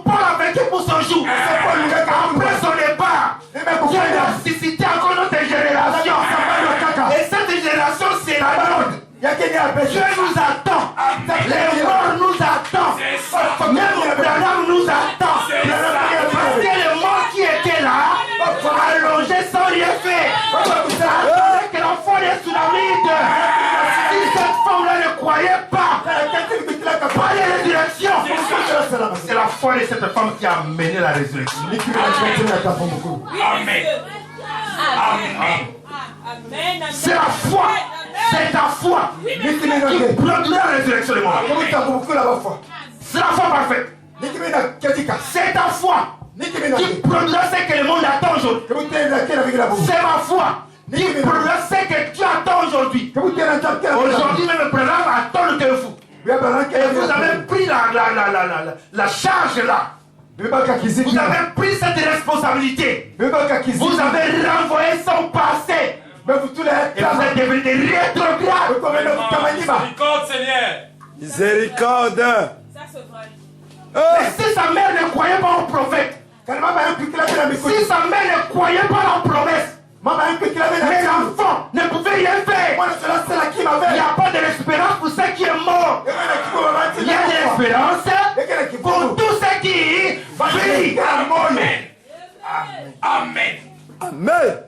Paul a vaincu pour son jour. Après son départ, Dieu a suscité encore notre génération. Et cette génération, c'est la nôtre. Dieu nous attend. Les morts nous attendent. Même Abraham nous attend. Parce que les morts qui étaient là, allongés sans rien faire, attendaient que l'enfant des Soudamites. Si cette femme-là ne croyait pas les résurrections, c'est la foi de cette femme qui a mené la résurrection. Amen. Amen. C'est la foi. C'est ta foi qui produira la résurrection des morts. C'est la foi parfaite. C'est ta foi qui produira ce que le monde attend aujourd'hui. C'est ma foi qui produira ce que tu attends aujourd'hui. Aujourd'hui même le programme attend que vous. Et vous avez pris la charge là. Vous avez pris cette responsabilité. Vous avez renvoyé son passé. Et vous êtes devenus des rétrogrades. Miséricorde, Seigneur. Miséricorde. Ça, c'est vrai. Mais si sa mère ne croyait pas au prophète, si sa mère ne croyait pas à la promesse, mais l'enfant ne pouvait rien faire. Il n'y a pas de l'espérance pour ceux qui sont morts. Il y a de l'espérance pour tous ceux qui vivent. Amen. Amen. Amen.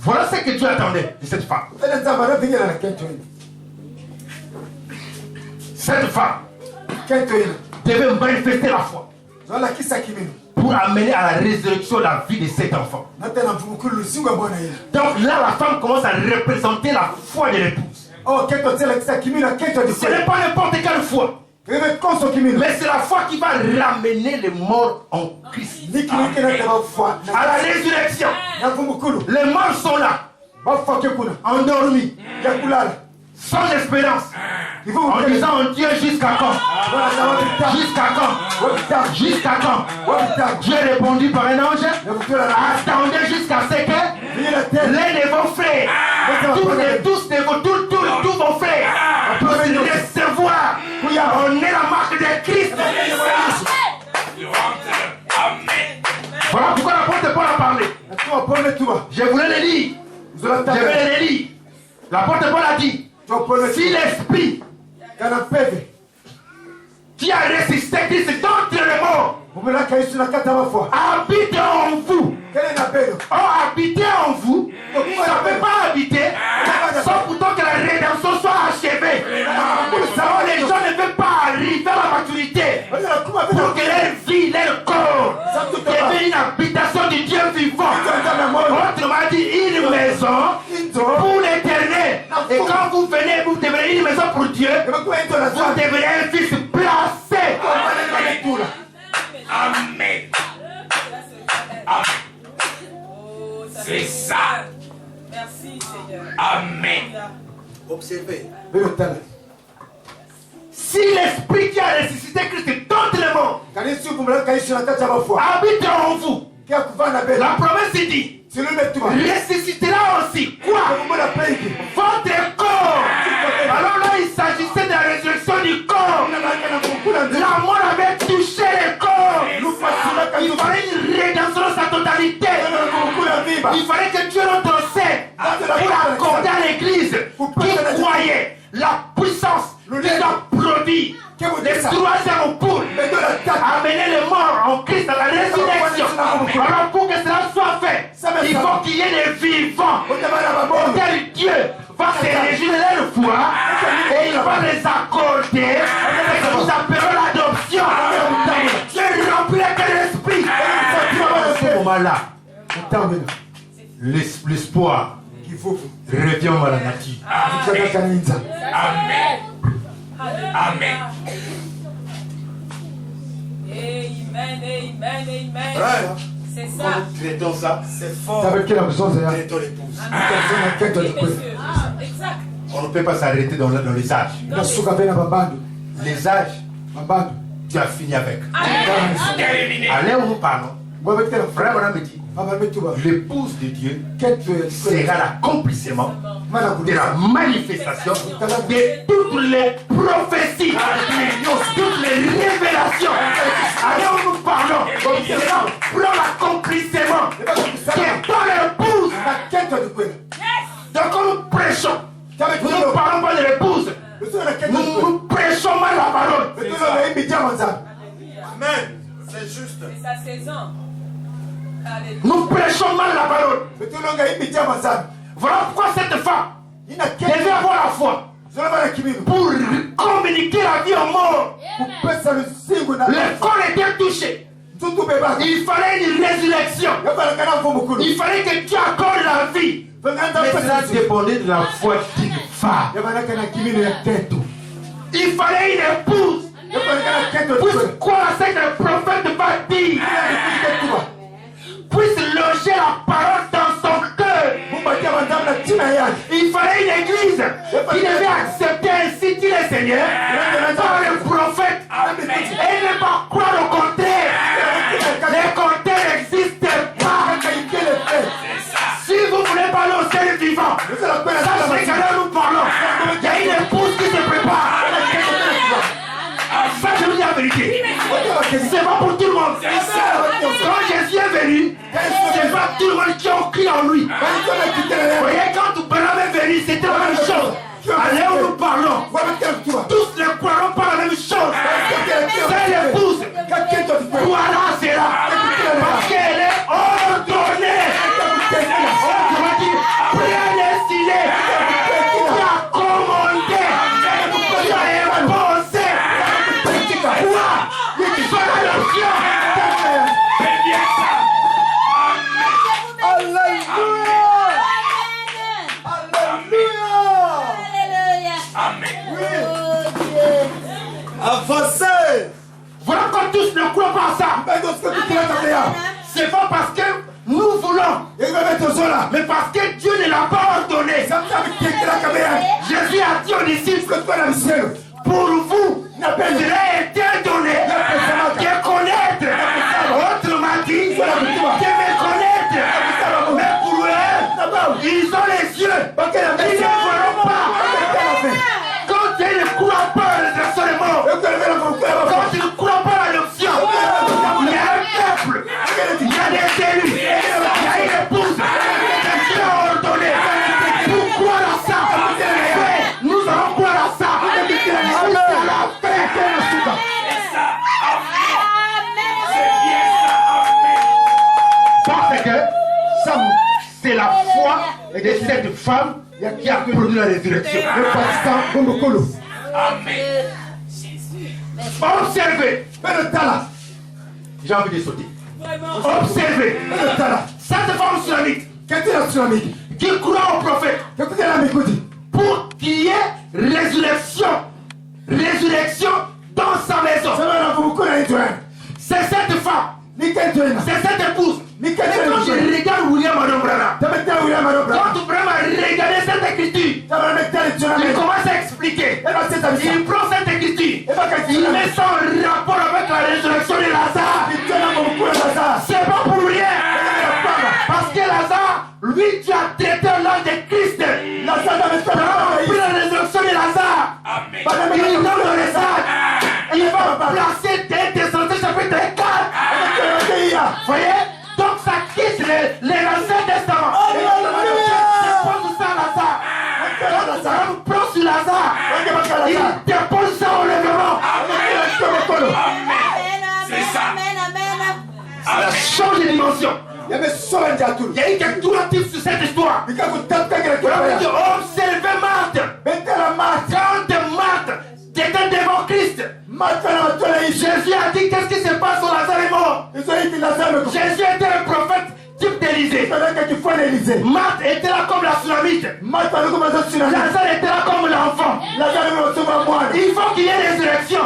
Voilà ce que Dieu attendait de cette femme. Cette femme devait manifester la foi pour amener à la résurrection la vie de cet enfant. Donc là, la femme commence à représenter la foi de l'épouse. Ce n'est pas n'importe quelle foi, mais c'est la foi qui va ramener les morts en Christ. À la résurrection. Les morts sont là, endormis, sans espérance, en disant en Dieu jusqu'à quand? Jusqu'à quand? Jusqu'à quand? Dieu a répondu par un ange. Attendez jusqu'à ce que l'un de vos frères, tous vos frères, puissent recevoir. On est la marque de Christ. Amen. Voilà pourquoi l'apôtre Paul a parlé. Je voulais le lire. Je vais le lire. L'apôtre Paul a dit, si l'esprit qui a ressuscité Christ d'entre les morts habite en vous, habiter en vous, ça ne peut pas habiter sans pourtant que la rédemption soit achevée. Les gens ne peuvent pas arriver à la maturité pour que leur vie, leur corps devienne une habitation du Dieu vivant. Autrement dit, une maison pour l'éternel. Et quand vous venez, vous devenez une maison pour Dieu, vous devenez un fils placé. Amen. C'est ça. Merci Seigneur. Amen. Observez. Si l'esprit qui a ressuscité Christ d'entre les morts habite en vous, la promesse dit, ressuscitera aussi quoi? Votre corps. Alors là, il s'agissait de la résurrection du corps. La mort avait touché le corps. Il fallait une rédemption dans sa totalité. Il fallait que Dieu notre Seigneur pour accorder à l'église qui croyait la puissance qui a produit les troisième pour amener les morts en Christ à la résurrection. Alors pour que cela soit fait, il faut qu'il y ait des vivants auxquels Dieu va se réjouir de leur foi et il va les accorder ce que nous appelons l'adoption. Dieu remplit de l'esprit. À ce moment-là, l'espoir revient à la nature. Amen. Amen. Amen. C'est ça. Traitons ça. C'est fort. Traitons l'épouse. Exact. On ne peut pas s'arrêter dans les âges. Les âges, tu as fini avec. Terminé. À l'heure où nous parlons, frère Branham me dit, l'épouse de Dieu sera l'accomplissement de la manifestation de toutes les prophéties, toutes les révélations. Alors nous parlons, sera pour l'accomplissement de ton épouse. Donc quand nous prêchons, nous ne parlons pas de l'épouse, nous prêchons mal la parole. Amen. C'est juste. C'est sa saison. Nous prêchons mal la parole. Voilà pourquoi cette femme devait avoir la foi pour communiquer la vie aux morts. Le corps était touché. Il fallait une résurrection. Il fallait que tu accordes la vie. Mais cela dépendait de la foi d'une femme. Il fallait une épouse. Puisse croire à ce que le prophète va dire. Puisse loger la parole dans son cœur. Il fallait une église qui devait accepter ainsi dit le Seigneur par le prophète et ne pas croire au contraire. Les contraires n'existent pas. Si vous voulez parler au ciel vivant, sachez que là nous parlons. Il y a une épouse qui se prépare. Ça, je vous dis la vérité. C'est pas pour tout le monde. Quand Jésus est venu, c'est pas tout le monde qui a crié en lui. Vous voyez, quand Branham est venu, c'était la même chose. À l'heure où nous parlons, tous ne croiront pas la même chose. C'est l'épouse. Voilà, c'est là. Parce qu'elle est ordonnée. On va dire prédestinée. Qui a commandé. Qui a imposé. Quoi? Fais l'option. C'est bien ça. Amen. Avancez. Voilà qu'on tous ne croient pas à ça. C'est pas parce que nous voulons, mais parce que Dieu ne l'a pas ordonné. Jésus a dit aux disciples, pour vous, cela a été donné de connaître. Autrement dit, de me connaître. Mais pour eux, ils ont les yeux. Ils ne verront pas. Quand ils ne croient pas à la résurrection des morts, quand ils ne croient pas à l'adoption, il y a un peuple, il y a des élus, il y a une épouse que Dieu a ordonné pour croire à ça. Nous allons croire à ça. Jusqu'à la fin. C'est ça. Amen. C'est bien ça. Amen. Parce que c'est la foi de cette femme qui a produit la résurrection. Amen. Observez. J'ai envie de sauter. Observez. Cette femme islamique qui croit au prophète pour qu'il y ait résurrection dans sa maison. C'est cette femme, c'est cette épouse. Et quand je regarde William Branham, quand Branham a regardé cette écriture, il commence à expliquer. Il prend cette écriture, il met ça en rapport avec la résurrection de Lazare. C'est pas pour rien. Parce que Lazare, lui, tu as traité l'âme de Christ. Branham a pris la résurrection de Lazare. Il donne le message. Il va placer des descendants chapitre 4. Vous voyez? Donc ça quitte l'Ancien Testament. Il dépose ça à Lazare. Quand Lazare prend sur Lazare, il dépose ça au lèvement. C'est ça. Ça change de dimension. Il y a eu quelque chose sur cette histoire. Observez Marthe. Quand Marthe était devant Christ, Jésus a dit qu'est-ce qui se passe au Lazare est mort. Jésus était un prophète type d'Élysée. Marthe était là comme la Sulamite. Lazare était là comme l'enfant. Il faut qu'il y ait résurrection.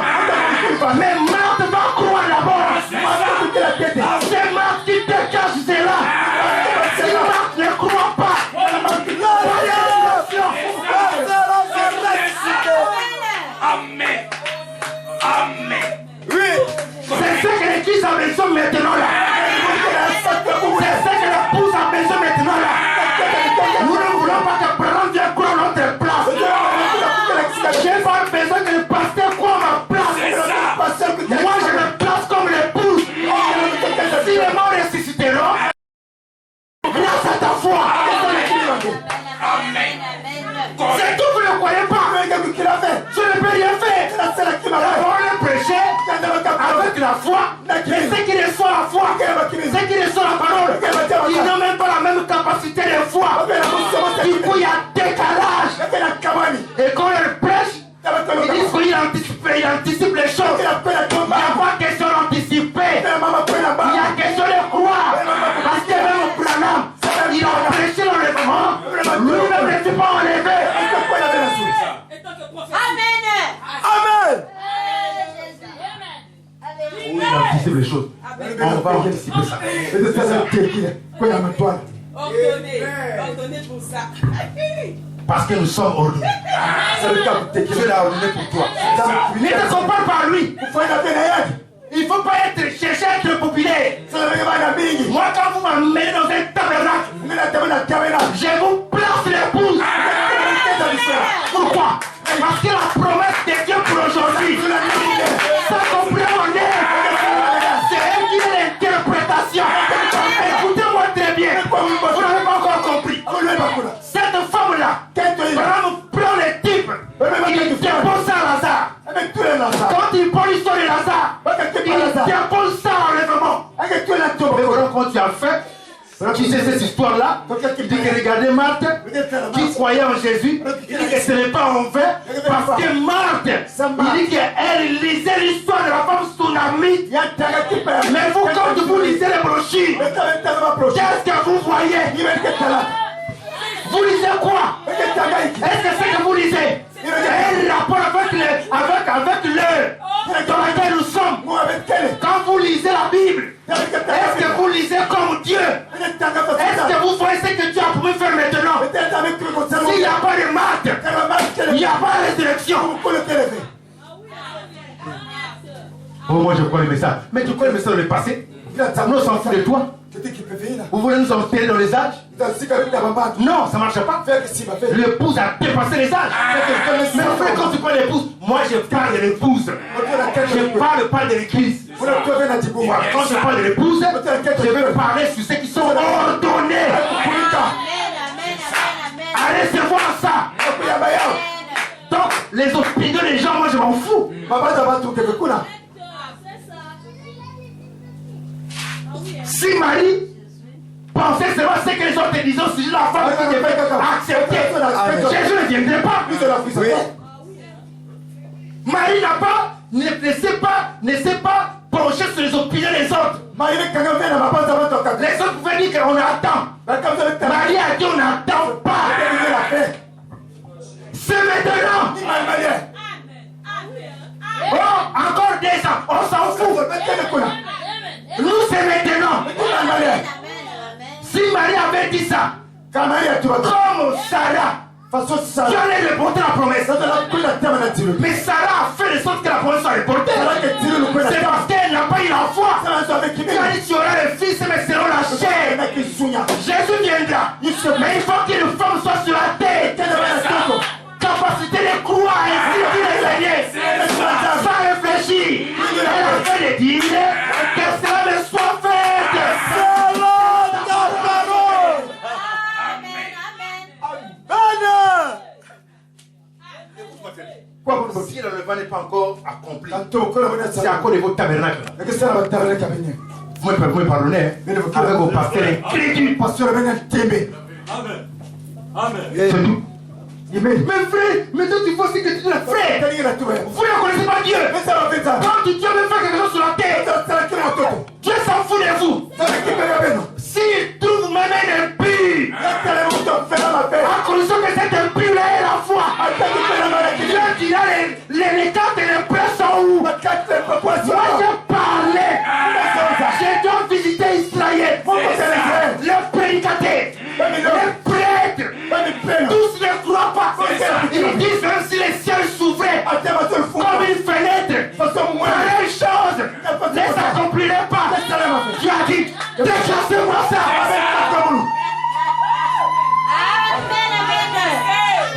Mais Marthe va croire d'abord. C'est Marthe qui décache cela. Si Marthe ne croit pas, Amen. Amen. c'est ce que l'Église a besoin maintenant là. C'est ce que foi, mais ceux qui reçoivent la foi, ceux qui reçoivent la parole, ils n'ont même pas la même capacité de foi. Du coup, il y a décalage. Et quand ils prêchent, ils disent qu'il anticipe les choses. Il n'y a pas question d'anticiper. Il y a question de croire. Parce que même Branham, il a prêché l'enlèvement. Lui-même ne s'est pas enlevé. Amen. Amen. Oui, il anticipe les choses. On va anticiper ça. Ordonnez pour ça. Parce que nous sommes ordonnés. Dieu l'a ordonné pour toi. Ne te compare par lui. Il ne faut pas chercher à être populaire. Moi, quand vous m'amenez dans un tabernacle, je vous place l'épouse. Pourquoi? Parce que la promesse de Dieu pour aujourd'hui, ça comprend c'est elle qui est l'interprétation. Écoutez-moi très bien. Vous n'avez pas encore compris. Cette femme-là, Abraham prend le type, il dépose ça à Lazare. Quand il prend l'histoire de Lazare, il dépose ça à l'enlèvement. Mais voilà, quand tu as fait, tu sais cette histoire-là, il dit que regardez Marthe, qui croyait en Jésus, il dit que ce n'est pas en vain, parce que Marthe, il dit qu'elle lisait l'histoire de la femme Tsunami. Mais vous, quand vous lisez les brochures, qu'est-ce que vous voyez? Vous lisez quoi? Est-ce que c'est que vous lisez? Un rapport avec l'heure dans laquelle nous sommes. Quand vous lisez la Bible, est-ce que vous lisez comme Dieu? Est-ce que vous voyez ce que Dieu a pu faire maintenant? S'il n'y a pas de maths, il n'y a pas de résurrection. Oh, moi je crois le message. Mais tu crois le message dans le passé? Nous s'en fout de toi. Vous voulez nous enterrer dans les âges? Non, ça ne marche pas. L'épouse a dépassé les âges. Mais frère, quand tu parles d'épouse, moi je parle de l'épouse. Je parle pas de l'église. Quand je parle de l'épouse, je vais parler sur ceux qui sont ordonnés à recevoir ça. Donc, les opinions des gens, moi je m'en fous. Si Marie pensait seulement ce que les autres disaient sur la femme qui devait accepter, Jésus ne viendrait pas. Marie ne sait pas pencher sur les opinions des autres. Les autres pouvaient dire qu'on attend. Marie a dit on n'attend pas. C'est maintenant. Oh, encore 2 ans, on s'en fout. Nous c'est maintenant. Si Marie avait dit ça, comme Sarah, Dieu allait reporter la promesse. Mais Sarah a fait de sorte que la promesse soit reportée. C'est parce qu'elle n'a pas eu la foi. Elle a dit tu auras le fils, mais selon la chair. Jésus viendra. Mais il faut qu'une femme soit sur la terre. Capacité de croire ainsi dit le Seigneur. Sans réfléchir. Elle a fait de dire que cela me soit fait. Si l'enlèvement n'est pas encore accompli, c'est à cause de votre tabernacle. Vous me pardonnez avec vos pasteurs incrédules. C'est tout. Mais frère, mais toi tu vois ce que tu dis là, frère. Vous ne connaissez pas Dieu. Quand Dieu veut faire quelque chose sur la terre, Dieu s'en fout de vous. S'il trouve même un impur, à condition que cet impur là ait la foi, Dieu dira les cartes de l'impur sont où? Moi j'ai parlé. J'ai dû visiter Israël. Les prédicateurs, les prêtres, tous ne croient pas. Ils disent même si les ciels s'ouvraient comme une fenêtre, pareille chose ne s'accomplirait pas. Tu as dit, déclassez-moi ça.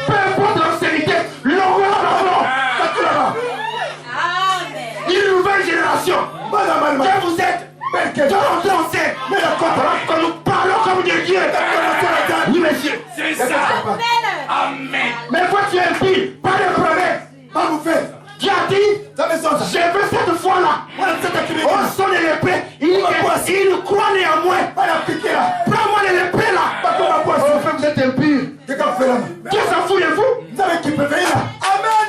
Peu importe l'ancienneté, l'envoie. Une nouvelle génération que vous êtes de l'entrée en scène. Que nous parlons comme de Dieu. Oui monsieur. C'est ça. Amen. Mais toi tu es impie, pas de problème. Tu as dit, Je veux cette foi-là. Au son de l'épée, il croit néanmoins. Prends-moi de l'épée là. Vous êtes impur. Dieu s'en fout de vous. Amen.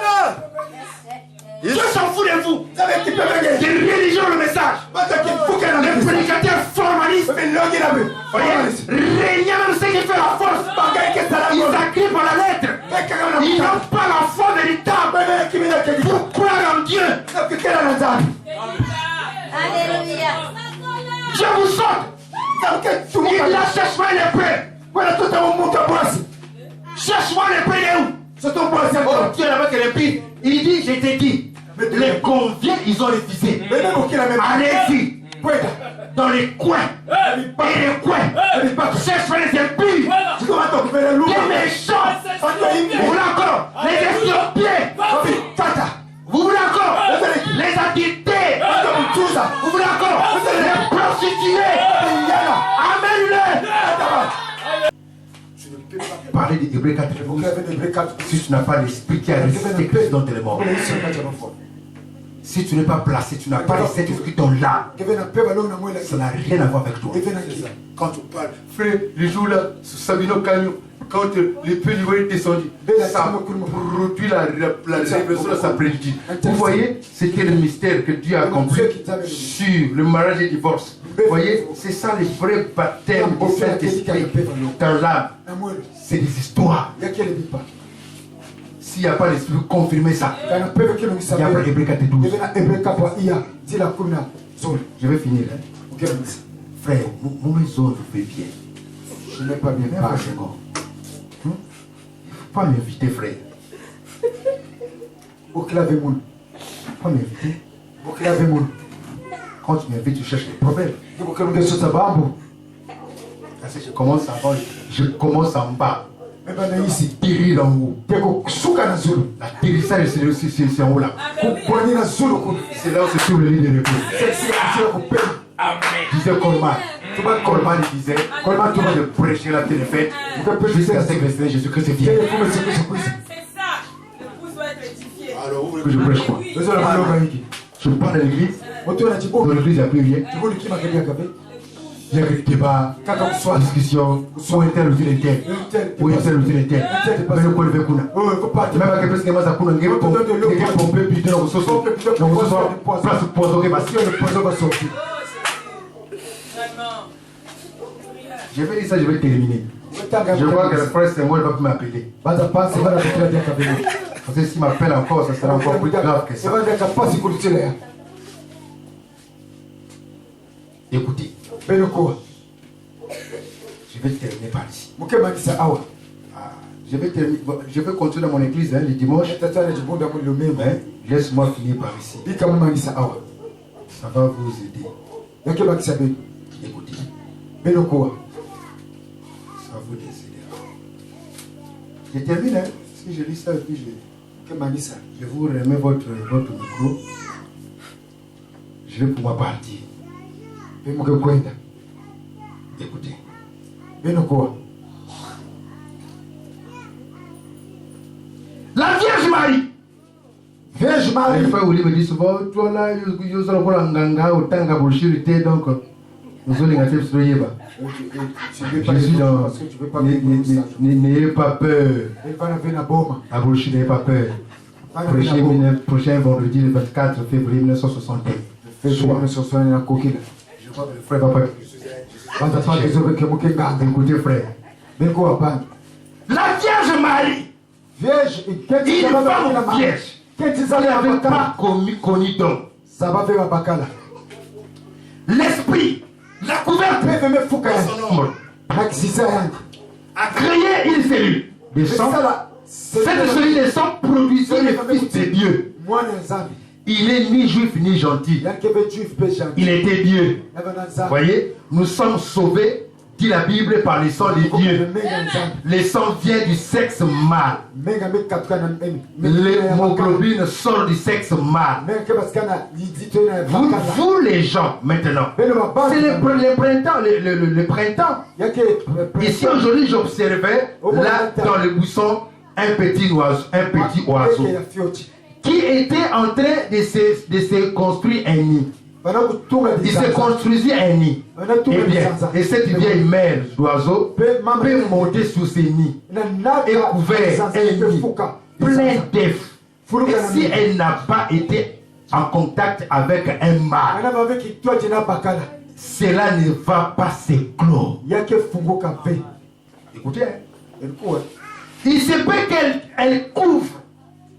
Dieu s'en fout de vous. Des religions le message. Les prédicateurs formalistes. Régnant même ceux qui font la force. Ils s'agrippent à la lettre. Ils n'ont pas la foi véritable pour croire en Dieu. Alléluia. Dieu vous saute. Il a cherché l'épée. Cherche-moi l'épée de où? Oh, Dieu là-bas que l'épée. Il dit, je t'ai dit. Les conviens, ils ont refusé. Allez-y. Dans les coins. Et les coins. Cherche les impies. Les méchants. Vous voulez encore les Éthiopiens. Vous voulez encore les adultés. Vous voulez encore les prostituées. Amène-les. Parler des Hébreux 4. Si tu n'as pas l'esprit qui a résisté Christ dans tes morts. Si tu n'es pas placé, tu n'as pas les sept esprits dans l'âme. Ça n'a rien à voir avec toi. Quand on parle, frère, le jour là, sur Sabino Canyon, quand l'épée du roi est descendu, ça produit la révélation de sa prédiction. Vous voyez, c'était le mystère que Dieu a accompli sur le mariage et le divorce. Vous voyez, c'est ça le vrai baptême du Saint-Esprit dans l'âme. C'est des histoires. S'il n'y a pas l'esprit pour confirmer ça, il n'y a pas l'Hébreux 4:12. Je vais finir. Hein. Frère, mon maison vous fait bien. Je n'ai pas bien parlé. Il ne faut pas m'inviter, frère. Il ne faut pas m'inviter. Quand tu m'invites, tu cherches des problèmes. Je commence en bas. Tirer en haut. L'atterrissage, c'est en haut là. C'est là où se trouve le lit de repos. Disait Coleman disait, tu vas prêcher la téléfête jusqu'à ce que le Seigneur Jésus-Christ vienne. C'est ça. L'épouse doit être édifiée. Alors, vous Que je prêche quoi? Je parle de l'église. Dans l'église, il n'y a plus rien. Il y a que des débats, soit discussion, soit intel ou intel. Ou intel ou intel. Mais le col veut qu'on a. Même avec le président, ça qu'on a pompé, puis dans le sauce. Donc, on se place au poison, parce que le poison va sortir. Je vais dire ça, je vais terminer. Je vois que le frère Samuel va m'appeler. Parce que s'il m'appelle encore, ça sera encore plus grave que ça. Écoutez. Je vais terminer par ici. Je vais continuer dans mon église le dimanche. Laisse-moi finir par ici. Ça va vous aider. Écoutez. Ça vous aider. Je termine. Hein? Si je lis ça et puis je vous remets votre micro. Je vais pouvoir partir. Écoutez. La Vierge Marie. Les frères Oli me disent souvent, toi là, vous allez voir un ganga au temps qu'à donc nous allons gâter sur le Yéba. Je suis dans. N'ayez pas peur. À Bullshit, n'ayez pas peur. Prochain vendredi, le 24 février 1961. Je crois que le frère va pas. Écoutez, frère. La Vierge Marie. Une femme vierge. Qui n'avait pas connu d'homme. L'esprit, la couverture de son ombre, a créé une cellule de sang. Cette cellule de sang produisait le Fils de Dieu. Il n'est ni juif ni gentil. Il était Dieu. Vous voyez, nous sommes sauvés, dit la Bible, par le sang de Dieu. Le sang vient du sexe mâle. L'hémoglobine sort du sexe mâle. Vous les gens, maintenant, c'est le printemps. Le printemps. Ici, aujourd'hui, j'observais, là, dans le buisson, un petit oiseau. qui était en train de se construire un nid. Il se construisit un nid. Eh bien, et cette vieille mère d'oiseaux peut monter sur ce nid et couvrir un nid plein d'œufs. Et si elle n'a pas été en contact avec un mâle, cela ne va pas s'éclore. Écoutez, il se peut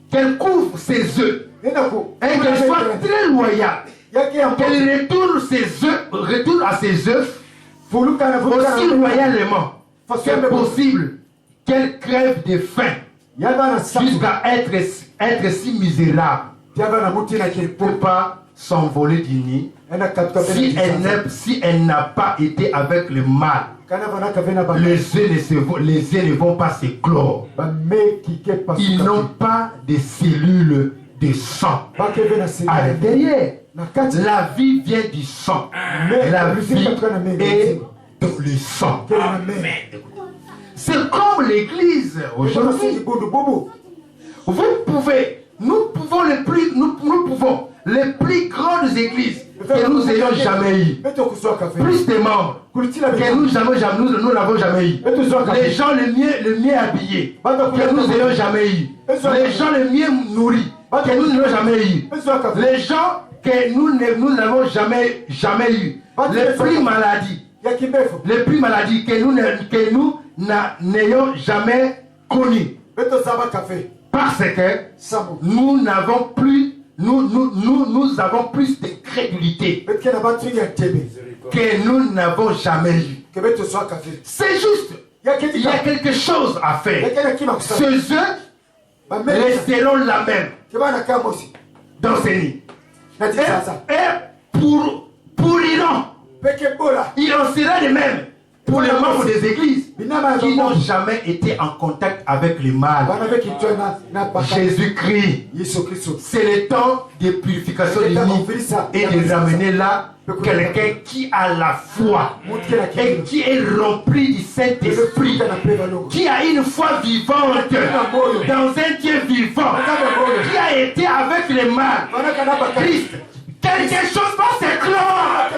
qu'elle couvre ses œufs et qu'elle soit très loyale, qu'elle retourne à ses œufs aussi loyalement que possible, qu'elle crève de faim jusqu'à être si misérable qu'elle ne peut pas s'envoler du nid si elle n'a pas été avec le mâle. Les œufs ne vont pas s'éclore. Ils n'ont pas de cellules de sang à l'intérieur. La vie vient du sang. La vie est dans le sang. C'est comme l'église aujourd'hui. Nous pouvons les plus grandes églises que nous ayons jamais eues, plus de membres que nous n'avons jamais eu, les gens les mieux habillés que nous ayons jamais eu, les gens les mieux nourris que nous n'avons jamais eu, les gens que nous n'avons jamais eu, les plus maladies que nous n'ayons jamais connus, parce que nous avons plus de crédulité que nous n'avons jamais eu. C'est juste, il y a quelque chose à faire. Ces œufs resteront la même dans ce nid. Et pourriront. Il en sera de même pour les membres des églises qui n'ont jamais été en contact avec le mal. Jésus-Christ, c'est le temps de purification du nid et de ramener là quelqu'un qui a la foi et qui est rempli du Saint-Esprit, qui a une foi vivante dans un Dieu vivant, qui a été avec le mal. Christ, quelque chose va s'éclore.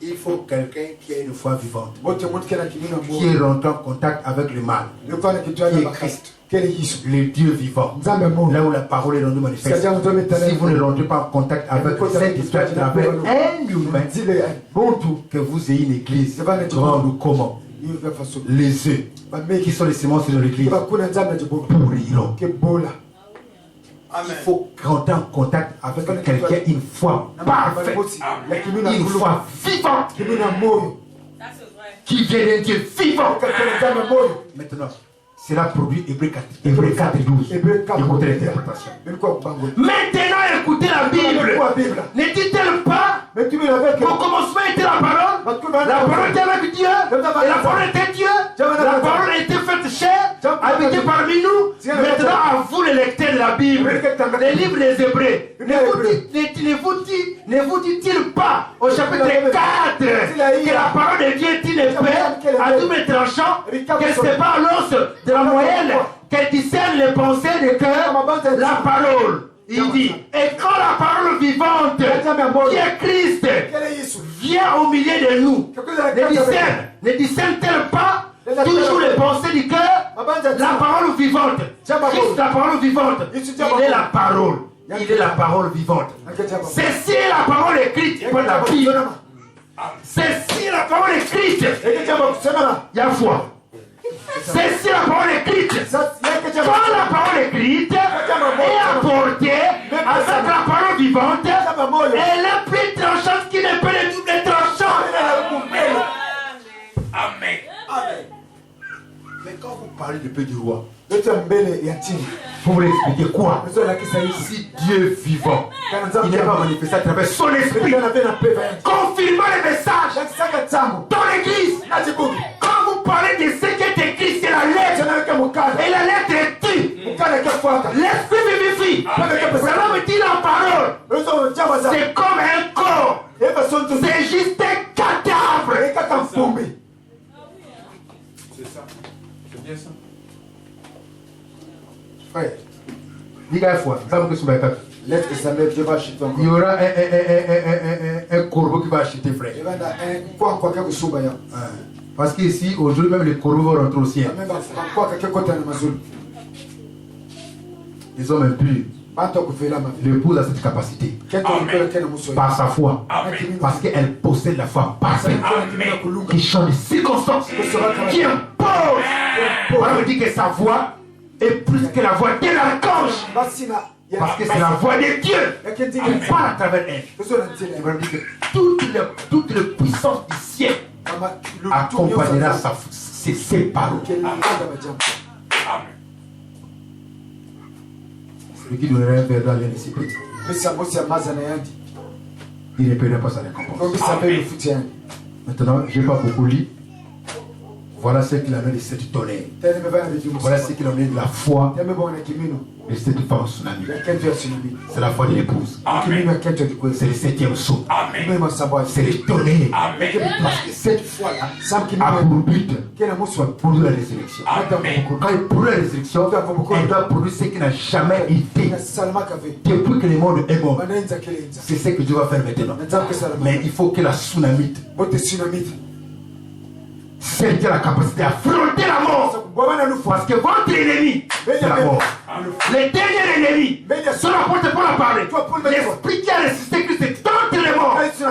Il faut quelqu'un qui a une foi vivante, qui est rentré en contact avec le mal, qui est Christ, le Dieu vivant, là où la parole est rendue manifeste. Si vous ne rentrez pas en contact avec le Saint-Esprit à travers un humain, que vous ayez une église grande ou comment, les œufs qui sont les semences de l'église pourriront. Il faut rentrer en contact avec quelqu'un une fois parfaite, une fois vivante, qui vient d'un Dieu vivant. Maintenant, cela produit Hébreux 4:12. Écoutez l'interprétation. Maintenant, écoutez la Bible. Ne dit-elle pas qu'au commencement était la parole? La parole était avec Dieu. Et la parole était Dieu. La parole était faite chair, habitée parmi nous. Maintenant, à vous les lecteurs de la Bible, les livres des Hébreux, ne vous dit-il pas au chapitre 4 que la parole de Dieu est une épée à double tranchant, que c'est pas l'os de la moyenne qu'elle discerne les pensées du cœur? La parole, il dit, et quand la parole vivante qui est Christ vient au milieu de nous, ne discerne-t-elle pas toujours les pensées du cœur? La parole vivante, Christ, la parole vivante, il est la parole. Il est la parole vivante. Ceci est la parole écrite par la Bible. Ceci est la parole écrite. Il y a foi. Ceci est la parole écrite. Quand la parole écrite est apportée avec la parole vivante, elle est plus tranchante qu'il ne peut les doubles tranchants. Amen. Mais quand vous parlez du pays du roi, vous voulez expliquer quoi? Si Dieu vivant, il n'est pas manifesté à travers son esprit, confirmant les messages dans l'église. Quand vous parlez de ce qui est écrit, c'est la lettre. Et la lettre est tue. L'esprit vivifie. Cela veut dire la parole. C'est comme un corps. C'est juste un cadavre. C'est ça. bien ça. Frère, dis à fois, ça me fait Lettre que ça lève, Dieu va acheter il y aura un corbeau qui va acheter, frère. Il va dans un quoi que soit bien. Parce qu'ici, aujourd'hui, même les corbeaux vont rentrer au ciel. Même quoi que côté de Mazul. Les hommes impurs. L'épouse a cette capacité. Par sa foi. Parce qu'elle possède la foi parfaite. Qui change les circonstances. Qui impose. On me dit que sa voix est plus que la voix d'un archange. Parce que c'est la voix de Dieu qui parle à travers elle. Il va dire que toutes les puissances du ciel accompagnera ses paroles. Celui qui donnerait un verre dans l'incipit, il ne paiera pas sa récompense. Maintenant, je n'ai pas beaucoup lu. Voilà ce qu'il en a de cette tonnerre. Voilà ce qu'il en a de la foi de cette femme tsunami. C'est la foi de l'épouse. C'est le 7e saut. C'est le tonnerre. Parce que cette foi-là a pour but soit produire la résurrection. Quand il produit la résurrection, elle doit produire ce qui n'a jamais été. Depuis que le monde est mort, c'est ce que Dieu va faire maintenant. Mais il faut que la tsunamite, celle qui a la capacité d'affronter la mort. Parce que votre ennemi, c'est la mort. Les derniers ennemis sont apportés pour la parler. L'esprit qui a ressuscité Christ est contre les morts. Si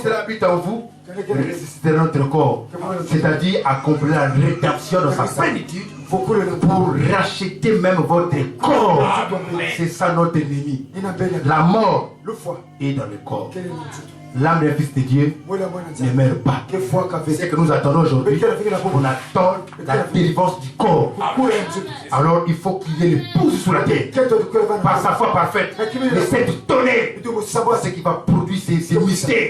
cela habite en vous, il ressuscitera notre corps. C'est-à-dire accomplir la rédemption dans sa plénitude pour racheter même votre corps. C'est ça notre ennemi. La mort est dans le corps. L'âme d'un fils de Dieu ne meurt pas. C'est ce que nous attendons aujourd'hui. On attend la délivrance du corps. Alors il faut qu'il y ait l'épouse sur la terre. Par sa foi parfaite. Mais cette tonnerre, savoir ce qui va produire ces mystères.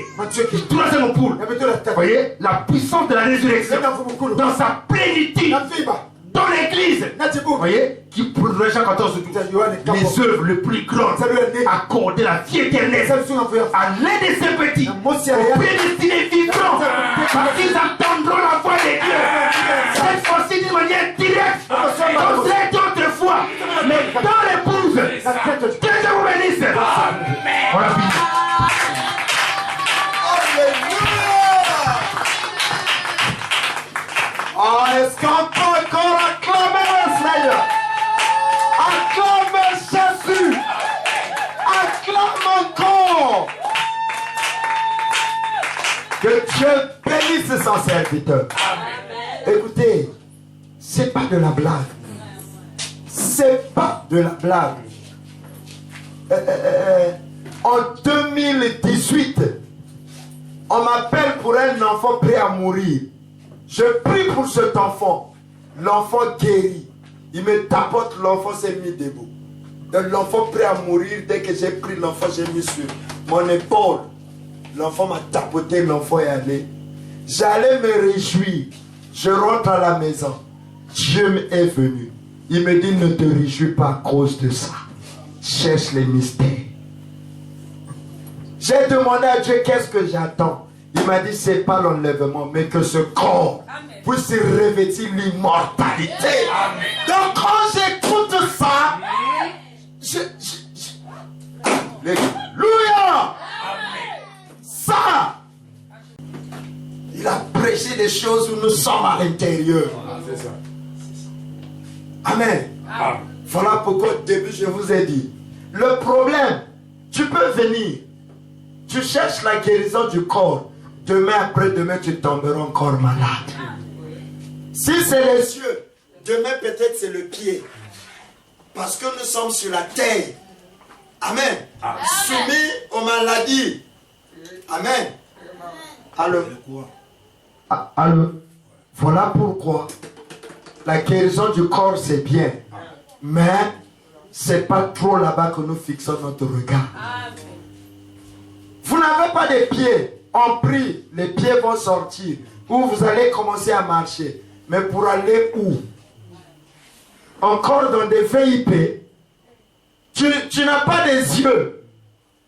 Du troisième poule. Vous voyez, la puissance de la résurrection dans sa plénitude. Dans l'église, vous voyez, qui produira Jean 14 les œuvres les plus grandes, accorder la vie éternelle à l'un de ces petits, prédestinés vivants, parce qu'ils entendront la voix de Dieu. Cette fois-ci d'une manière directe, comme cela était autrefois, mais dans l'épouse. Que Dieu vous bénisse. On a fini. Oh, est-ce qu'on peut encore acclamer le Seigneur? Acclame Jésus. Acclame encore. Que Dieu bénisse son serviteur. Écoutez, c'est pas de la blague. C'est pas de la blague. En 2018, on m'appelle pour un enfant prêt à mourir. Je prie pour cet enfant. L'enfant guérit. Il me tapote, l'enfant s'est mis debout. Donc l'enfant prêt à mourir, dès que j'ai pris l'enfant, j'ai mis sur mon épaule. L'enfant m'a tapoté, l'enfant est allé. J'allais me réjouir. Je rentre à la maison. Dieu est venu. Il me dit, ne te réjouis pas à cause de ça. Cherche les mystères. J'ai demandé à Dieu, qu'est-ce que j'attends? Il m'a dit, c'est pas l'enlèvement, mais que ce corps puisse revêtir l'immortalité. Donc quand j'écoute ça, Alléluia! Ça, il a prêché des choses où nous sommes à l'intérieur. Amen. Voilà pourquoi au début je vous ai dit, le problème, tu peux venir, tu cherches la guérison du corps. Demain après-demain, tu tomberas encore malade. Si c'est les yeux, demain peut-être c'est le pied. Parce que nous sommes sur la terre. Amen. Soumis aux maladies. Amen. Alors, voilà pourquoi la guérison du corps c'est bien. Mais c'est pas trop là-bas que nous fixons notre regard. Vous n'avez pas de pieds. On prie, les pieds vont sortir. Ou vous allez commencer à marcher. Mais pour aller où? Encore dans des VIP. Tu n'as pas des yeux.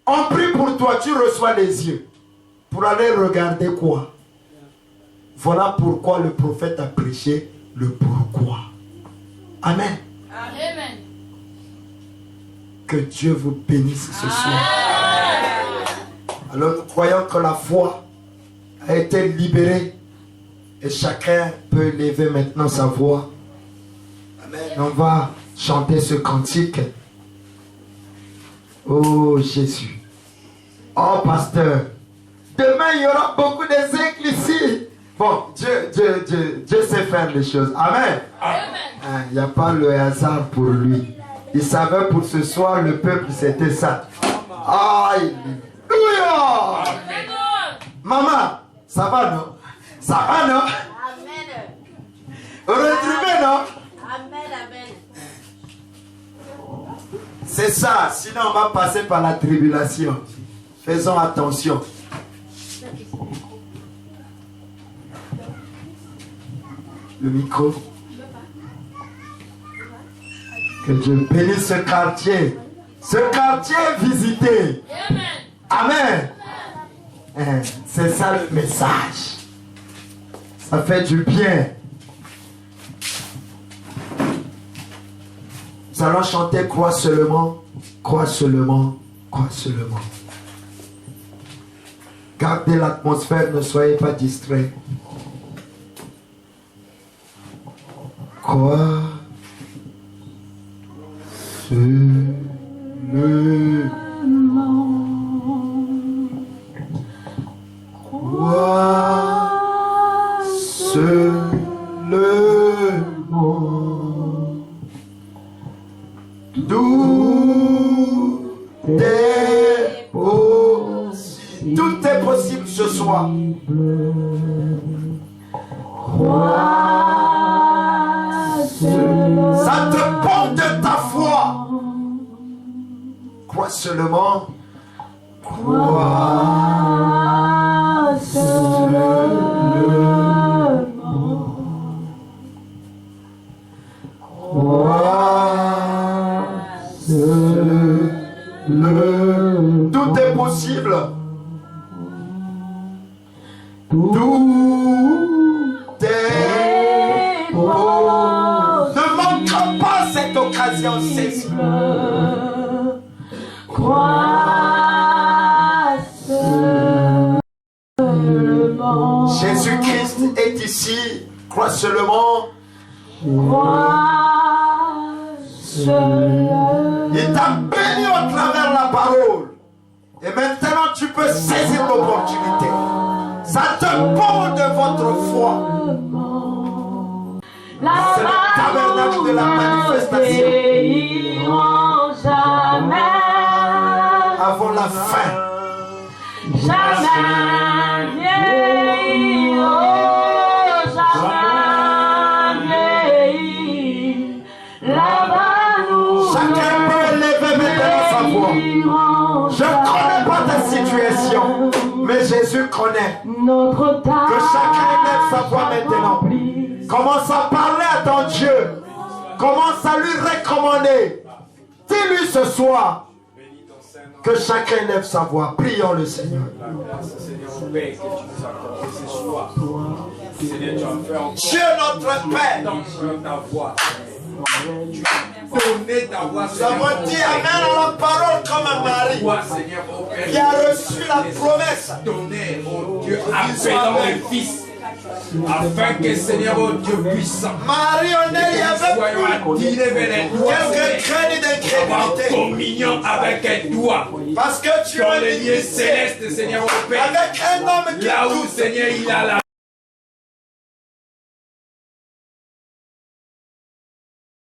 On prie pour toi, tu reçois les yeux. Pour aller regarder quoi? Voilà pourquoi le prophète a prêché le pourquoi. Amen. Amen. Que Dieu vous bénisse ce soir. Alors nous croyons que la foi a été libérée et chacun peut lever maintenant sa voix. Amen. On va chanter ce cantique. Oh Jésus. Oh pasteur. Demain il y aura beaucoup d'exemples ici. Bon, Dieu sait faire les choses. Amen. Il n'y a pas le hasard pour lui. Il savait pour ce soir le peuple c'était ça. Alléluia. Maman, ça va non? Ça va non? Amen. Retrouvé non? Amen, amen. C'est ça, sinon on va passer par la tribulation. Faisons attention. Le micro. Que Dieu bénisse ce quartier. Ce quartier visité. Amen. C'est ça le message. Ça fait du bien. Nous allons chanter crois seulement, crois seulement, crois seulement. Gardez l'atmosphère, ne soyez pas distraits. Crois seulement. Crois seulement. Tout est possible ce soir. Ça dépend de ta foi. Crois seulement. Crois seulement. Crois seulement. Tout est possible. Tout est possible. Ne manque pas cette occasion, saisie. Crois seulement. Jésus-Christ est ici. Crois seulement. Crois seulement. Il t'a béni au travers la parole. Et maintenant tu peux saisir l'opportunité. Ça dépend de votre foi. C'est le tabernacle de la manifestation. Avant la fin. Chacun peut lever maintenant sa voix. Je ne connais pas ta situation, mais Jésus connaît. Que chacun lève sa voix maintenant. Commence à parler à ton Dieu. Commence à lui recommander. Dis-lui ce soir. Que chacun lève sa voix. Prions le Seigneur. Dieu notre Père. Nous avons dit Amen à la parole comme un mari qui a reçu la promesse. Donner au Dieu appelant le Fils. Afin que Seigneur oh Dieu puissant, Marie, on est quelques craintes d'incrédulité. Communion avec toi. Parce que tu dans as les lieux célestes, Seigneur au Père. avec un homme qui là où Seigneur il a la